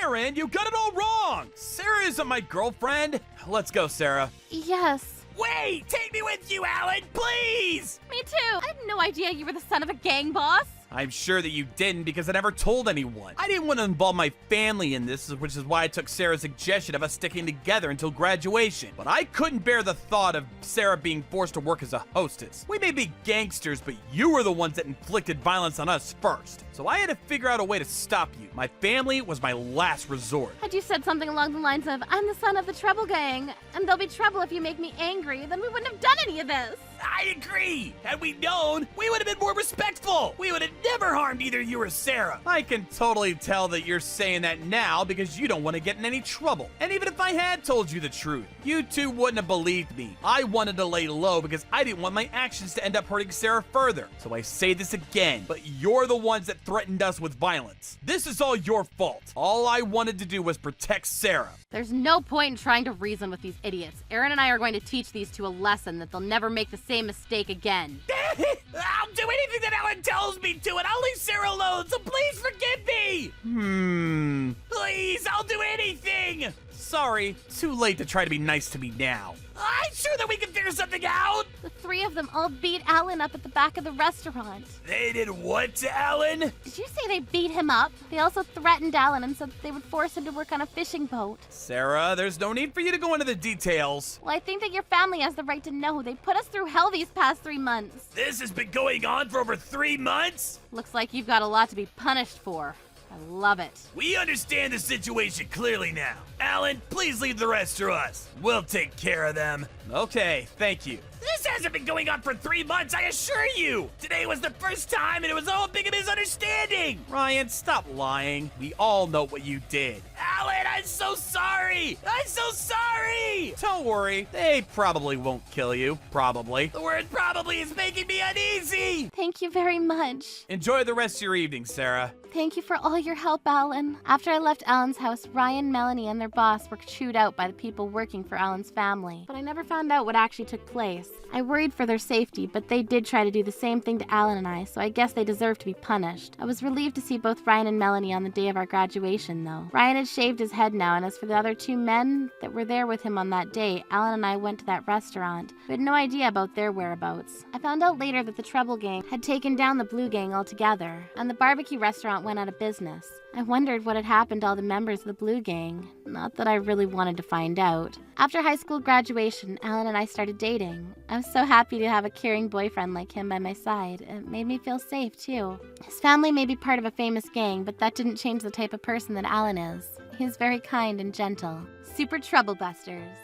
Aaron, you got it all wrong. Sarah isn't my girlfriend. Let's go, Sarah. Yes. Wait, take me with you, Alan, please. Me too. I had no idea you were the son of a gang boss. I'm sure that you didn't because I never told anyone. I didn't want to involve my family in this, which is why I took Sarah's suggestion of us sticking together until graduation. But I couldn't bear the thought of Sarah being forced to work as a hostess. We may be gangsters, but you were the ones that inflicted violence on us first. So I had to figure out a way to stop you. My family was my last resort. Had you said something along the lines of, I'm the son of the Trouble Gang, and there'll be trouble if you make me angry, then we wouldn't have done any of this. I agree. Had we known, we would have been more respectful. We would have never harmed either you or Sarah. I can totally tell that you're saying that now because you don't want to get in any trouble. And even if I had told you the truth, you two wouldn't have believed me. I wanted to lay low because I didn't want my actions to end up hurting Sarah further. So I say this again, but you're the ones that threatened us with violence. This is all your fault. All I wanted to do was protect Sarah. There's no point in trying to reason with these idiots. Aaron and I are going to teach these two a lesson that they'll never make the same mistake again. I'll do anything that Helen tells me to, and I'll leave Sarah alone, so please forgive me! Please, I'll do anything! Sorry, too late to try to be nice to me now. I'm sure that we can figure something out! The three of them all beat Alan up at the back of the restaurant. They did what to Alan? Did you say they beat him up? They also threatened Alan and said that they would force him to work on a fishing boat. Sarah, there's no need for you to go into the details. Well, I think that your family has the right to know. They put us through hell these past 3 months. This has been going on for over 3 months? Looks like you've got a lot to be punished for. I love it. We understand the situation clearly now. Alan, please leave the rest to us. We'll take care of them. Okay, thank you. This hasn't been going on for 3 months, I assure you! Today was the first time and it was all a big misunderstanding! Ryan, stop lying. We all know what you did. Alan, I'm so sorry! I'm so sorry! Don't worry, they probably won't kill you. Probably. The word probably is making me uneasy! Thank you very much. Enjoy the rest of your evening, Sarah. Thank you for all your help, Alan. After I left Alan's house, Ryan, Melanie, and their boss were chewed out by the people working for Alan's family. But I never found out what actually took place. I worried for their safety, but they did try to do the same thing to Alan and I, so I guess they deserve to be punished. I was relieved to see both Ryan and Melanie on the day of our graduation, though. Ryan had shaved his head now, and as for the other 2 men that were there with him on that day, Alan and I went to that restaurant. We had no idea about their whereabouts. I found out later that the Trouble Gang had taken down the Blue Gang altogether, and the barbecue restaurant went out of business. I wondered what had happened to all the members of the Blue Gang. Not that I really wanted to find out. After high school graduation, Alan and I started dating. I was so happy to have a caring boyfriend like him by my side. It made me feel safe, too. His family may be part of a famous gang, but that didn't change the type of person that Alan is. He's very kind and gentle. Super trouble busters.